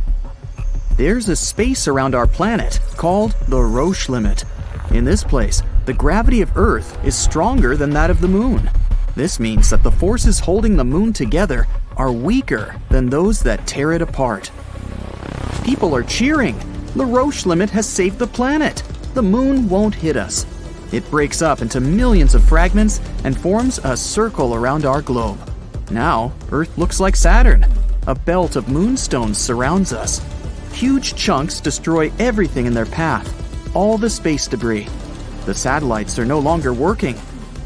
There's a space around our planet called the Roche limit. In this place, the gravity of Earth is stronger than that of the moon. This means that the forces holding the moon together are weaker than those that tear it apart. People are cheering. The Roche limit has saved the planet. The moon won't hit us. It breaks up into millions of fragments and forms a circle around our globe. Now, Earth looks like Saturn. A belt of moonstones surrounds us. Huge chunks destroy everything in their path, all the space debris. The satellites are no longer working.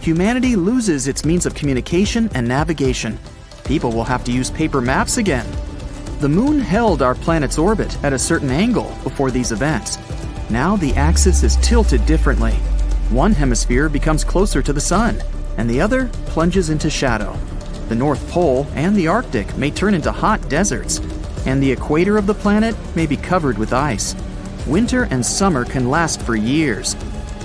Humanity loses its means of communication and navigation. People will have to use paper maps again. The moon held our planet's orbit at a certain angle before these events. Now the axis is tilted differently. One hemisphere becomes closer to the sun, and the other plunges into shadow. The North Pole and the Arctic may turn into hot deserts, and the equator of the planet may be covered with ice. Winter and summer can last for years.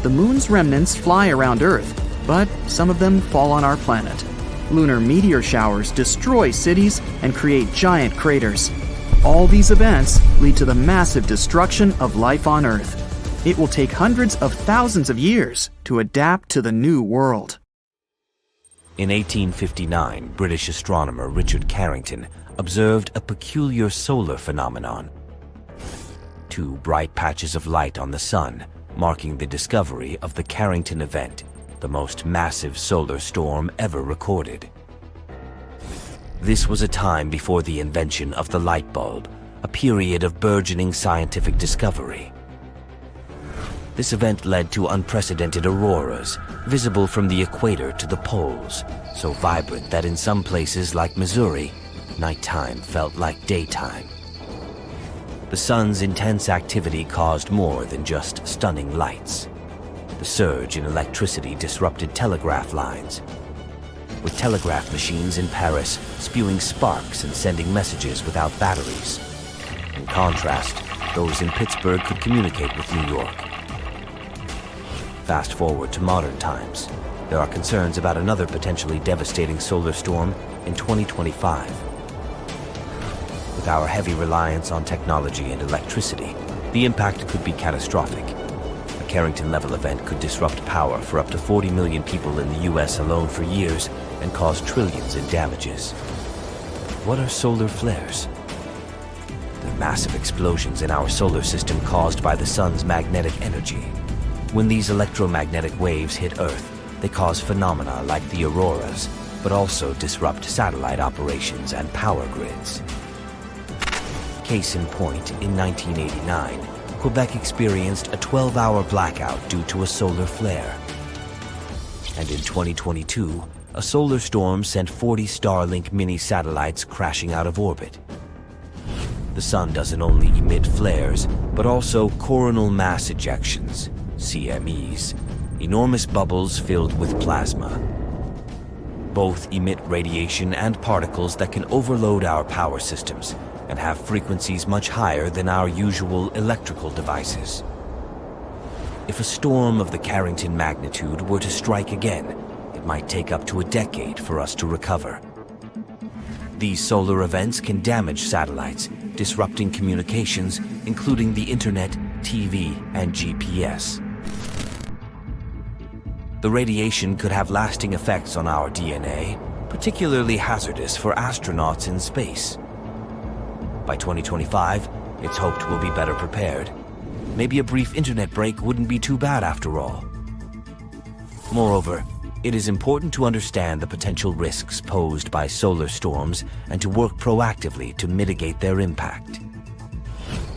The moon's remnants fly around Earth, but some of them fall on our planet. Lunar meteor showers destroy cities and create giant craters. All these events lead to the massive destruction of life on Earth. It will take hundreds of thousands of years to adapt to the new world. In 1859, British astronomer Richard Carrington observed a peculiar solar phenomenon. Two bright patches of light on the sun, marking the discovery of the Carrington event, the most massive solar storm ever recorded. This was a time before the invention of the light bulb, a period of burgeoning scientific discovery. This event led to unprecedented auroras, visible from the equator to the poles, so vibrant that in some places like Missouri, nighttime felt like daytime. The sun's intense activity caused more than just stunning lights. The surge in electricity disrupted telegraph lines, with telegraph machines in Paris spewing sparks and sending messages without batteries. In contrast, those in Pittsburgh could communicate with New York. Fast forward to modern times. There are concerns about another potentially devastating solar storm in 2025. With our heavy reliance on technology and electricity, the impact could be catastrophic. A Carrington-level event could disrupt power for up to 40 million people in the US alone for years and cause trillions in damages. What are solar flares? They're massive explosions in our solar system caused by the sun's magnetic energy. When these electromagnetic waves hit Earth, they cause phenomena like the auroras, but also disrupt satellite operations and power grids. Case in point, in 1989, Quebec experienced a 12-hour blackout due to a solar flare. And in 2022, a solar storm sent 40 Starlink mini-satellites crashing out of orbit. The sun doesn't only emit flares, but also coronal mass ejections, CMEs, enormous bubbles filled with plasma. Both emit radiation and particles that can overload our power systems and have frequencies much higher than our usual electrical devices. If a storm of the Carrington magnitude were to strike again, it might take up to a decade for us to recover. These solar events can damage satellites, disrupting communications, including the internet, TV, and GPS. The radiation could have lasting effects on our DNA, particularly hazardous for astronauts in space. By 2025, it's hoped we'll be better prepared. Maybe a brief internet break wouldn't be too bad after all. Moreover, it is important to understand the potential risks posed by solar storms and to work proactively to mitigate their impact.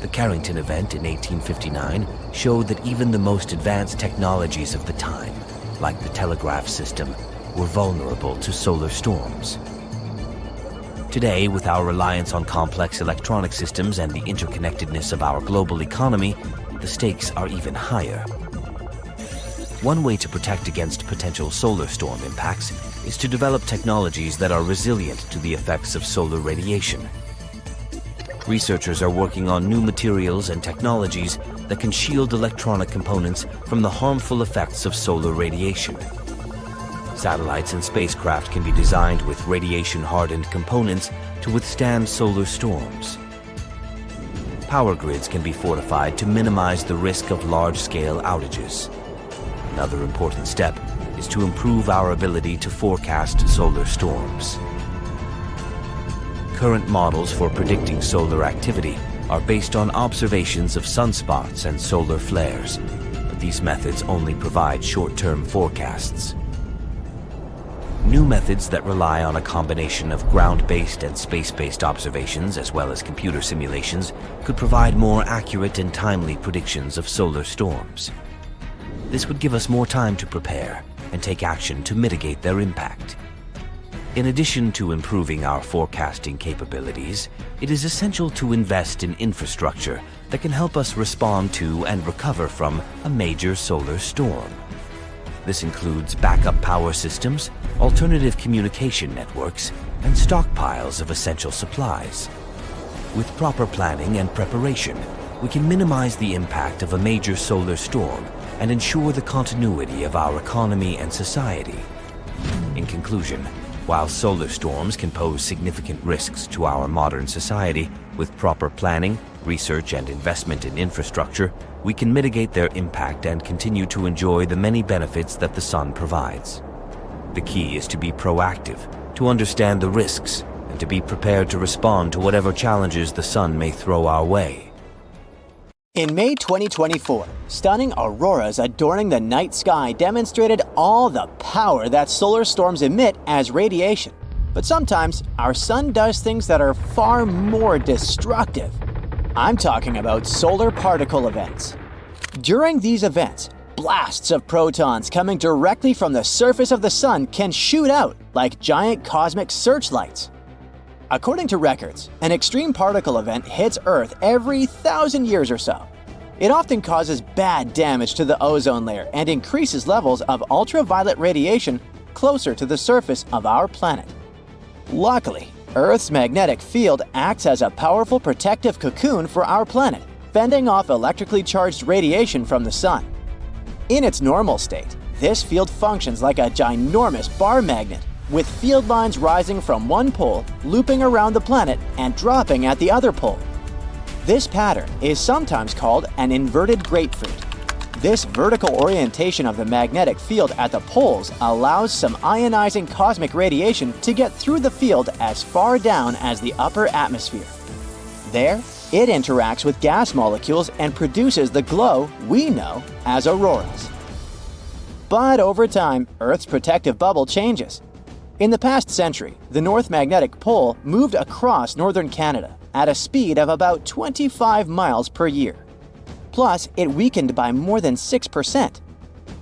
The Carrington event in 1859 showed that even the most advanced technologies of the time, like the telegraph system, were vulnerable to solar storms. Today, with our reliance on complex electronic systems and the interconnectedness of our global economy, the stakes are even higher. One way to protect against potential solar storm impacts is to develop technologies that are resilient to the effects of solar radiation. Researchers are working on new materials and technologies that can shield electronic components from the harmful effects of solar radiation. Satellites and spacecraft can be designed with radiation-hardened components to withstand solar storms. Power grids can be fortified to minimize the risk of large-scale outages. Another important step is to improve our ability to forecast solar storms. Current models for predicting solar activity are based on observations of sunspots and solar flares, but these methods only provide short-term forecasts. New methods that rely on a combination of ground-based and space-based observations as well as computer simulations could provide more accurate and timely predictions of solar storms. This would give us more time to prepare and take action to mitigate their impact. In addition to improving our forecasting capabilities, it is essential to invest in infrastructure that can help us respond to and recover from a major solar storm. This includes backup power systems, alternative communication networks, and stockpiles of essential supplies. With proper planning and preparation, we can minimize the impact of a major solar storm and ensure the continuity of our economy and society. In conclusion, while solar storms can pose significant risks to our modern society, with proper planning, research, and investment in infrastructure, we can mitigate their impact and continue to enjoy the many benefits that the sun provides. The key is to be proactive, to understand the risks, and to be prepared to respond to whatever challenges the sun may throw our way. In May 2024, stunning auroras adorning the night sky demonstrated all the power that solar storms emit as radiation. But sometimes, our sun does things that are far more destructive. I'm talking about solar particle events. During these events, blasts of protons coming directly from the surface of the sun can shoot out like giant cosmic searchlights. According to records, an extreme particle event hits Earth every 1,000 years or so. It often causes bad damage to the ozone layer and increases levels of ultraviolet radiation closer to the surface of our planet. Luckily, Earth's magnetic field acts as a powerful protective cocoon for our planet, fending off electrically charged radiation from the sun. In its normal state, this field functions like a ginormous bar magnet, with field lines rising from one pole, looping around the planet, and dropping at the other pole. This pattern is sometimes called an inverted grapefruit. This vertical orientation of the magnetic field at the poles allows some ionizing cosmic radiation to get through the field as far down as the upper atmosphere. There, it interacts with gas molecules and produces the glow we know as auroras. But over time, Earth's protective bubble changes. In the past century, the North Magnetic Pole moved across northern Canada at a speed of about 25 miles per year. Plus, it weakened by more than 6%.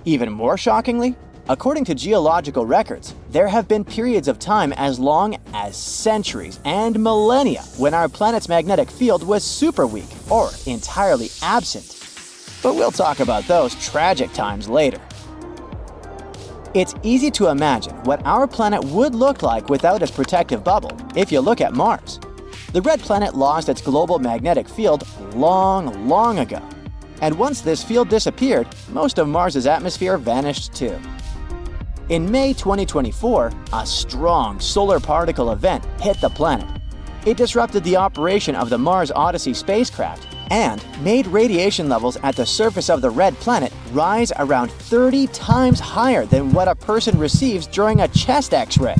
Even more shockingly, according to geological records, there have been periods of time as long as centuries and millennia when our planet's magnetic field was super weak or entirely absent. But we'll talk about those tragic times later. It's easy to imagine what our planet would look like without its protective bubble if you look at Mars. The red planet lost its global magnetic field long ago. And once this field disappeared, most of Mars's atmosphere vanished too. In May 2024, a strong solar particle event hit the planet. It disrupted the operation of the Mars Odyssey spacecraft and made radiation levels at the surface of the red planet rise around 30 times higher than what a person receives during a chest X-ray.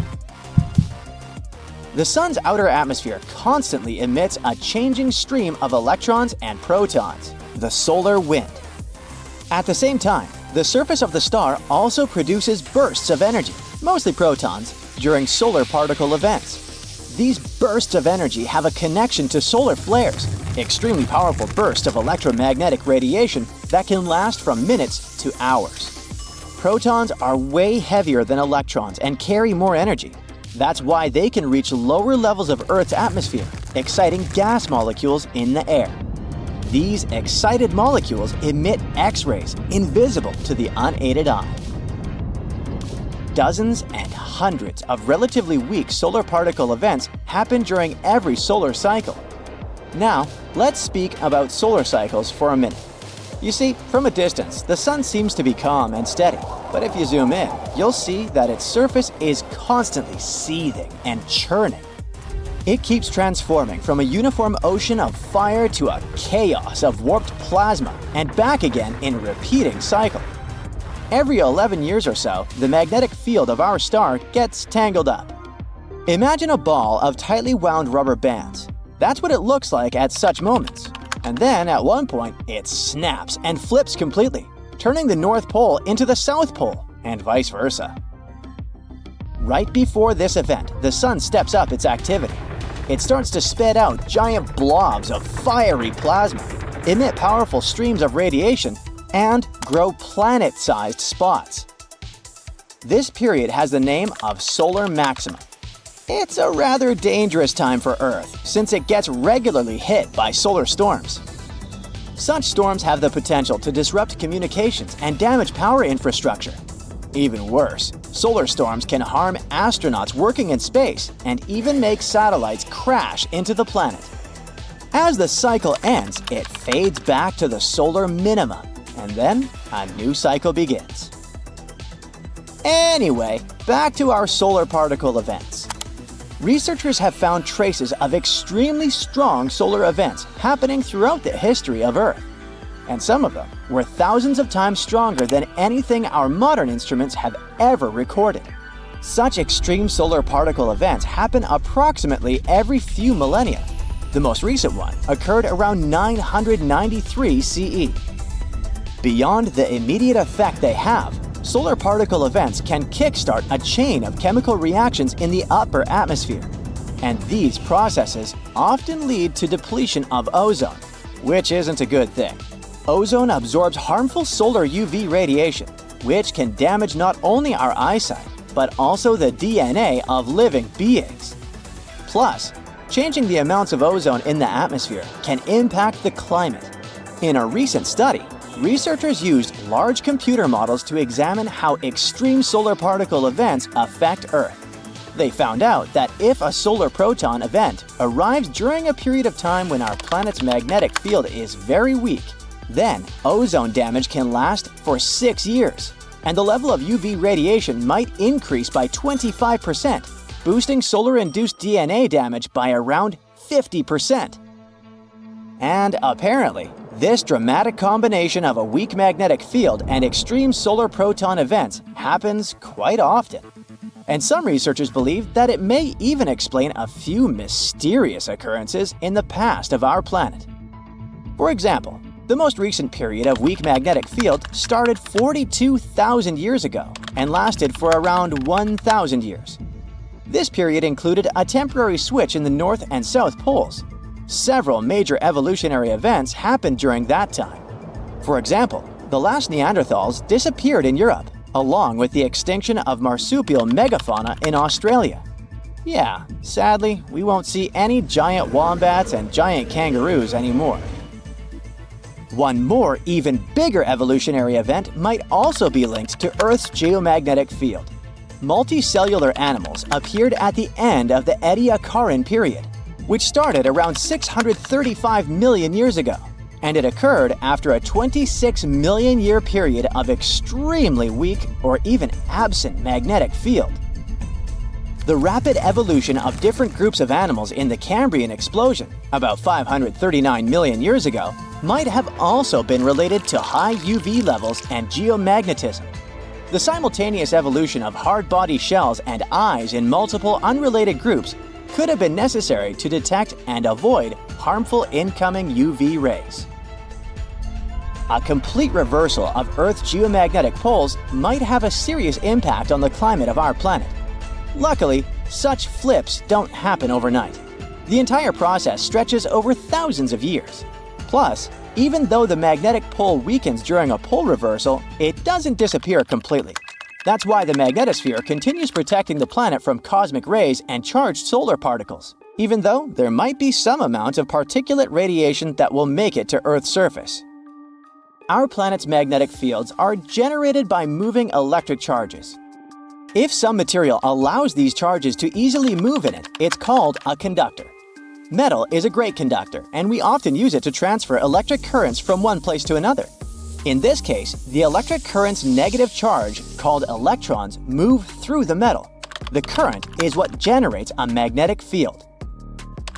The Sun's outer atmosphere constantly emits a changing stream of electrons and protons, the solar wind. At the same time, the surface of the star also produces bursts of energy, mostly protons, during solar particle events. These bursts of energy have a connection to solar flares, extremely powerful bursts of electromagnetic radiation that can last from minutes to hours. Protons are way heavier than electrons and carry more energy. That's why they can reach lower levels of Earth's atmosphere, exciting gas molecules in the air. These excited molecules emit X-rays invisible to the unaided eye. Dozens and hundreds of relatively weak solar particle events happen during every solar cycle. Now, let's speak about solar cycles for a minute. You see, from a distance, the sun seems to be calm and steady, but if you zoom in, you'll see that its surface is constantly seething and churning. It keeps transforming from a uniform ocean of fire to a chaos of warped plasma and back again in repeating cycle. Every 11 years or so, the magnetic field of our star gets tangled up. Imagine a ball of tightly wound rubber bands. That's what it looks like at such moments. And then, at one point, it snaps and flips completely, turning the North Pole into the South Pole, and vice versa. Right before this event, the sun steps up its activity. It starts to spit out giant blobs of fiery plasma, emit powerful streams of radiation, and grow planet-sized spots. This period has the name of solar maximum. It's a rather dangerous time for Earth, since it gets regularly hit by solar storms. Such storms have the potential to disrupt communications and damage power infrastructure. Even worse, solar storms can harm astronauts working in space and even make satellites crash into the planet. As the cycle ends, it fades back to the solar minimum, and then a new cycle begins. Anyway, back to our solar particle events. Researchers have found traces of extremely strong solar events happening throughout the history of Earth. And some of them were thousands of times stronger than anything our modern instruments have ever recorded. Such extreme solar particle events happen approximately every few millennia. The most recent one occurred around 993 CE. Beyond the immediate effect they have, solar particle events can kickstart a chain of chemical reactions in the upper atmosphere. And these processes often lead to depletion of ozone, which isn't a good thing. Ozone absorbs harmful solar UV radiation, which can damage not only our eyesight, but also the DNA of living beings. Plus, changing the amounts of ozone in the atmosphere can impact the climate. In a recent study, researchers used large computer models to examine how extreme solar particle events affect Earth. They found out that if a solar proton event arrives during a period of time when our planet's magnetic field is very weak, then ozone damage can last for 6 years, and the level of UV radiation might increase by 25%, boosting solar-induced DNA damage by around 50%. And apparently, this dramatic combination of a weak magnetic field and extreme solar proton events happens quite often. And some researchers believe that it may even explain a few mysterious occurrences in the past of our planet. For example, the most recent period of weak magnetic field started 42,000 years ago and lasted for around 1,000 years. This period included a temporary switch in the North and South poles. Several major evolutionary events happened during that time. For example, the last Neanderthals disappeared in Europe, along with the extinction of marsupial megafauna in Australia. Yeah, sadly, we won't see any giant wombats and giant kangaroos anymore. One more, even bigger evolutionary event might also be linked to Earth's geomagnetic field. Multicellular animals appeared at the end of the Ediacaran period, which started around 635 million years ago, and it occurred after a 26 million year period of extremely weak or even absent magnetic field. The rapid evolution of different groups of animals in the Cambrian explosion, about 539 million years ago, might have also been related to high UV levels and geomagnetism. The simultaneous evolution of hard body shells and eyes in multiple unrelated groups could have been necessary to detect and avoid harmful incoming UV rays. A complete reversal of Earth's geomagnetic poles might have a serious impact on the climate of our planet. Luckily, such flips don't happen overnight. The entire process stretches over thousands of years. Plus, even though the magnetic pole weakens during a pole reversal, it doesn't disappear completely. That's why the magnetosphere continues protecting the planet from cosmic rays and charged solar particles, even though there might be some amount of particulate radiation that will make it to Earth's surface. Our planet's magnetic fields are generated by moving electric charges. If some material allows these charges to easily move in it, it's called a conductor. Metal is a great conductor, and we often use it to transfer electric currents from one place to another. In this case, the electric current's negative charge, called electrons, move through the metal. The current is what generates a magnetic field.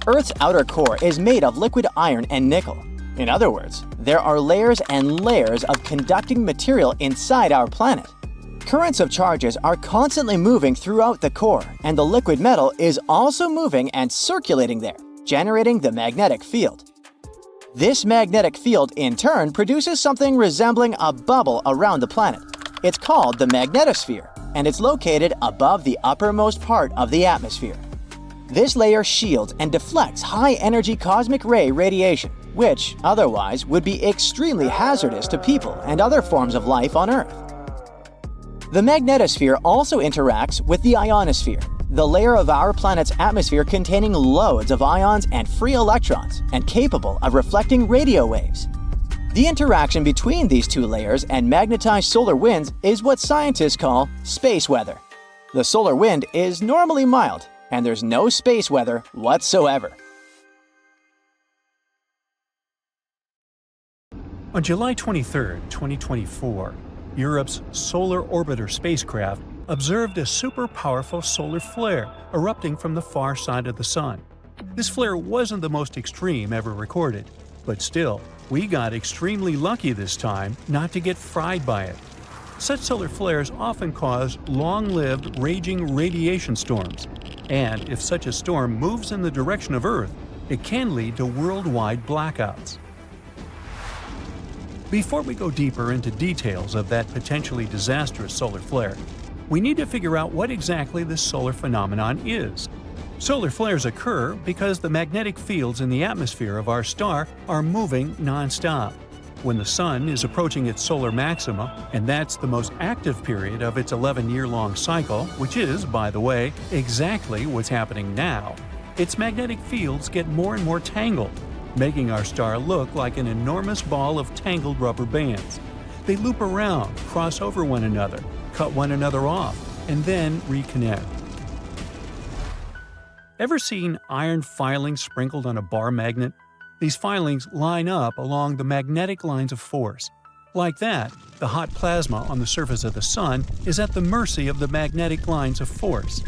Earth's outer core is made of liquid iron and nickel. In other words, there are layers and layers of conducting material inside our planet. Currents of charges are constantly moving throughout the core, and the liquid metal is also moving and circulating there, generating the magnetic field. This magnetic field, in turn, produces something resembling a bubble around the planet. It's called the magnetosphere, and it's located above the uppermost part of the atmosphere. This layer shields and deflects high-energy cosmic ray radiation, which otherwise would be extremely hazardous to people and other forms of life on Earth. The magnetosphere also interacts with the ionosphere, the layer of our planet's atmosphere containing loads of ions and free electrons and capable of reflecting radio waves. The interaction between these two layers and magnetized solar winds is what scientists call space weather. The solar wind is normally mild, and there's no space weather whatsoever. On July 23, 2024, Europe's Solar Orbiter spacecraft observed a super-powerful solar flare erupting from the far side of the Sun. This flare wasn't the most extreme ever recorded, but still, we got extremely lucky this time not to get fried by it. Such solar flares often cause long-lived, raging radiation storms, and if such a storm moves in the direction of Earth, it can lead to worldwide blackouts. Before we go deeper into details of that potentially disastrous solar flare, we need to figure out what exactly this solar phenomenon is. Solar flares occur because the magnetic fields in the atmosphere of our star are moving non-stop. When the Sun is approaching its solar maxima, and that's the most active period of its 11-year-long cycle, which is, by the way, exactly what's happening now, its magnetic fields get more and more tangled, making our star look like an enormous ball of tangled rubber bands. They loop around, cross over one another, cut one another off, and then reconnect. Ever seen iron filings sprinkled on a bar magnet? These filings line up along the magnetic lines of force. Like that, the hot plasma on the surface of the Sun is at the mercy of the magnetic lines of force.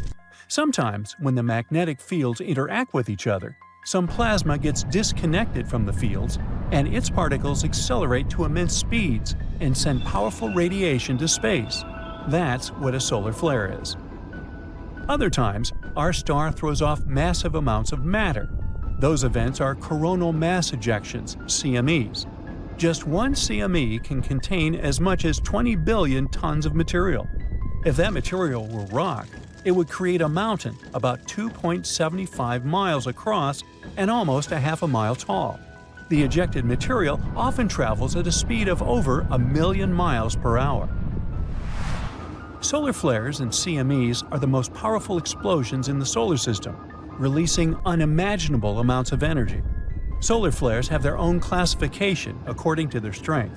Sometimes, when the magnetic fields interact with each other, some plasma gets disconnected from the fields, and its particles accelerate to immense speeds and send powerful radiation to space. That's what a solar flare is. Other times, our star throws off massive amounts of matter. Those events are coronal mass ejections, CMEs. Just one CME can contain as much as 20 billion tons of material. If that material were rock, it would create a mountain about 2.75 miles across and almost a half a mile tall. The ejected material often travels at a speed of over 1,000,000 miles per hour. Solar flares and CMEs are the most powerful explosions in the solar system, releasing unimaginable amounts of energy. Solar flares have their own classification according to their strength.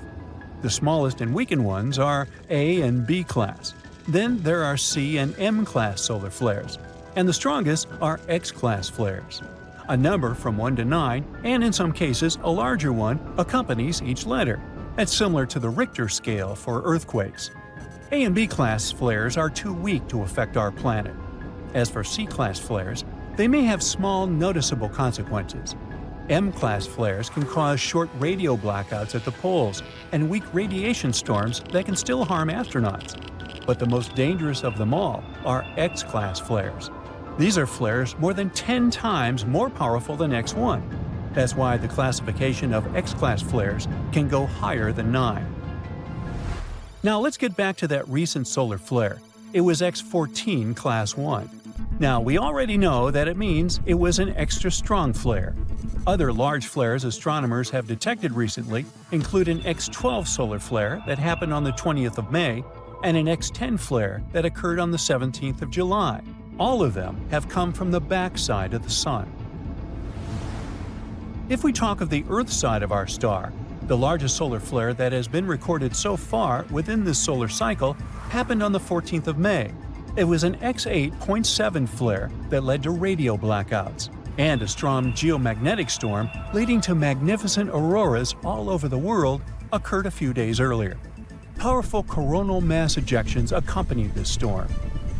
The smallest and weakened ones are A and B class. Then there are C and M class solar flares, and the strongest are X class flares. A number from 1 to 9, and in some cases a larger one, accompanies each letter. That's similar to the Richter scale for earthquakes. A and B class flares are too weak to affect our planet. As for C class flares, they may have small, noticeable consequences. M-class flares can cause short radio blackouts at the poles and weak radiation storms that can still harm astronauts. But the most dangerous of them all are X-class flares. These are flares more than 10 times more powerful than X1. That's why the classification of X-class flares can go higher than 9. Now let's get back to that recent solar flare. It was X14 Class 1. Now, we already know that it means it was an extra strong flare. Other large flares astronomers have detected recently include an X12 solar flare that happened on the 20th of May and an X10 flare that occurred on the 17th of July. All of them have come from the backside of the Sun. If we talk of the Earth side of our star, the largest solar flare that has been recorded so far within this solar cycle happened on the 14th of May. It was an X8.7 flare that led to radio blackouts, and a strong geomagnetic storm leading to magnificent auroras all over the world occurred a few days earlier. Powerful coronal mass ejections accompanied this storm.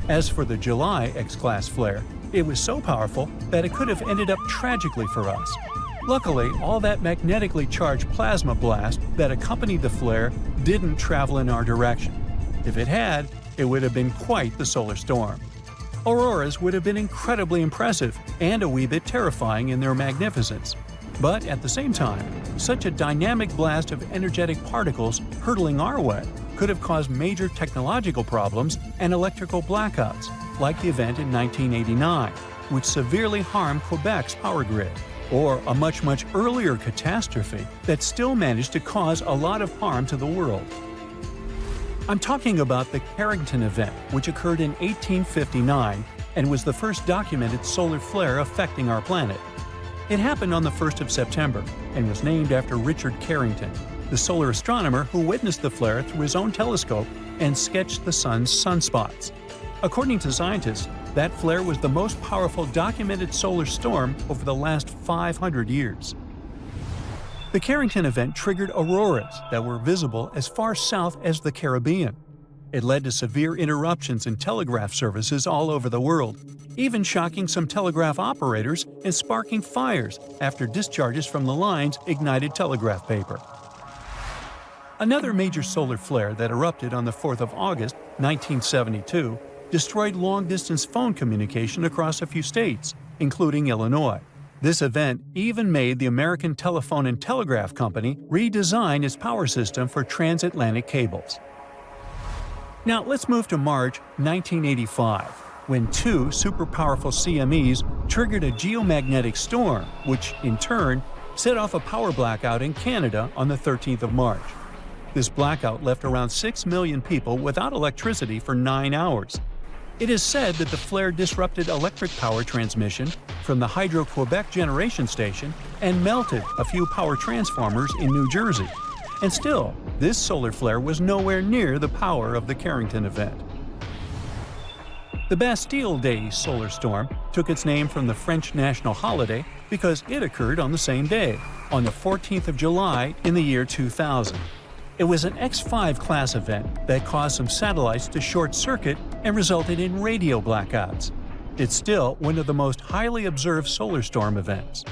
As for the July X-class flare, it was so powerful that it could have ended up tragically for us. Luckily, all that magnetically charged plasma blast that accompanied the flare didn't travel in our direction. If it had, it would have been quite the solar storm. Auroras would have been incredibly impressive and a wee bit terrifying in their magnificence. But at the same time, such a dynamic blast of energetic particles hurtling our way could have caused major technological problems and electrical blackouts, like the event in 1989, which severely harmed Quebec's power grid, or a much earlier catastrophe that still managed to cause a lot of harm to the world. I'm talking about the Carrington event, which occurred in 1859 and was the first documented solar flare affecting our planet. It happened on the 1st of September and was named after Richard Carrington, the solar astronomer who witnessed the flare through his own telescope and sketched the Sun's sunspots. According to scientists, that flare was the most powerful documented solar storm over the last 500 years. The Carrington event triggered auroras that were visible as far south as the Caribbean. It led to severe interruptions in telegraph services all over the world, even shocking some telegraph operators and sparking fires after discharges from the lines ignited telegraph paper. Another major solar flare that erupted on the 4th of August, 1972, destroyed long-distance phone communication across a few states, including Illinois. This event even made the American Telephone and Telegraph Company redesign its power system for transatlantic cables. Now let's move to March 1985, when two super-powerful CMEs triggered a geomagnetic storm, which, in turn, set off a power blackout in Canada on the 13th of March. This blackout left around 6 million people without electricity for 9 hours. It is said that the flare disrupted electric power transmission from the Hydro-Quebec generation station and melted a few power transformers in New Jersey. And still, this solar flare was nowhere near the power of the Carrington event. The Bastille Day solar storm took its name from the French national holiday because it occurred on the same day, on the 14th of July in the year 2000. It was an X5 class event that caused some satellites to short-circuit and resulted in radio blackouts. It's still one of the most highly observed solar storm events.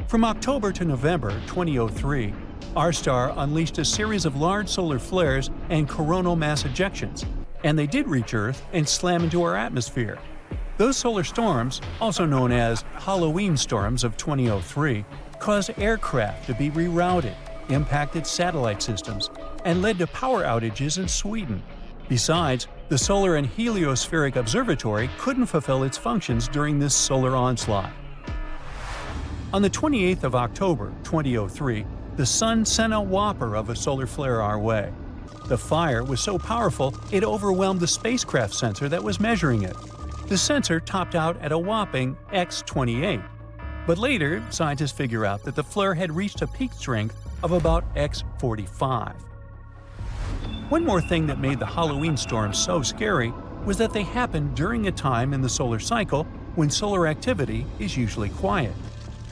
From October to November 2003, our star unleashed a series of large solar flares and coronal mass ejections, and they did reach Earth and slam into our atmosphere. Those solar storms, also known as Halloween storms of 2003, caused aircraft to be rerouted, impacted satellite systems, and led to power outages in Sweden. Besides, the Solar and Heliospheric Observatory couldn't fulfill its functions during this solar onslaught. On the 28th of October 2003, the Sun sent a whopper of a solar flare our way. The fire was so powerful it overwhelmed the spacecraft sensor that was measuring it. The sensor topped out at a whopping X28. But later, scientists figure out that the flare had reached a peak strength of about X45. One more thing that made the Halloween storms so scary was that they happened during a time in the solar cycle when solar activity is usually quiet.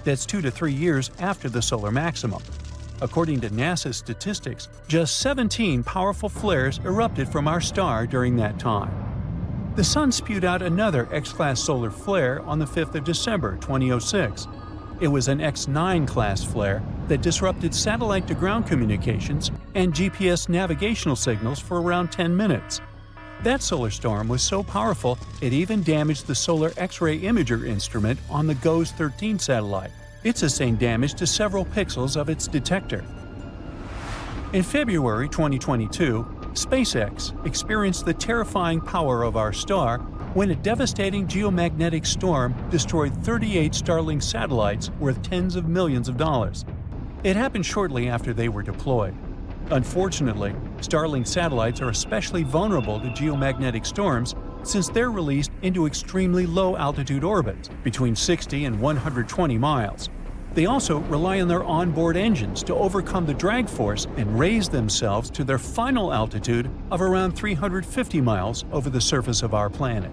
That's 2 to 3 years after the solar maximum. According to NASA's statistics, just 17 powerful flares erupted from our star during that time. The Sun spewed out another X-class solar flare on the 5th of December 2006. It was an X9 class flare that disrupted satellite-to-ground communications and GPS navigational signals for around 10 minutes. That solar storm was so powerful it even damaged the Solar X-ray Imager instrument on the GOES-13 satellite. It sustained damage to several pixels of its detector. In February 2022, SpaceX experienced the terrifying power of our star when a devastating geomagnetic storm destroyed 38 Starlink satellites worth tens of millions of dollars. It happened shortly after they were deployed. Unfortunately, Starlink satellites are especially vulnerable to geomagnetic storms since they're released into extremely low-altitude orbits, between 60 and 120 miles. They also rely on their onboard engines to overcome the drag force and raise themselves to their final altitude of around 350 miles over the surface of our planet.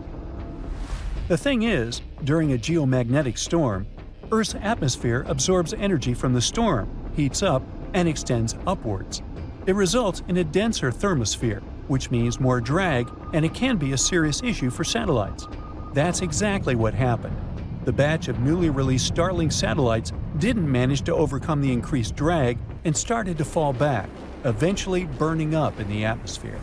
The thing is, during a geomagnetic storm, Earth's atmosphere absorbs energy from the storm, heats up, and extends upwards. It results in a denser thermosphere, which means more drag, and it can be a serious issue for satellites. That's exactly what happened. The batch of newly released Starlink satellites didn't manage to overcome the increased drag and started to fall back, eventually burning up in the atmosphere.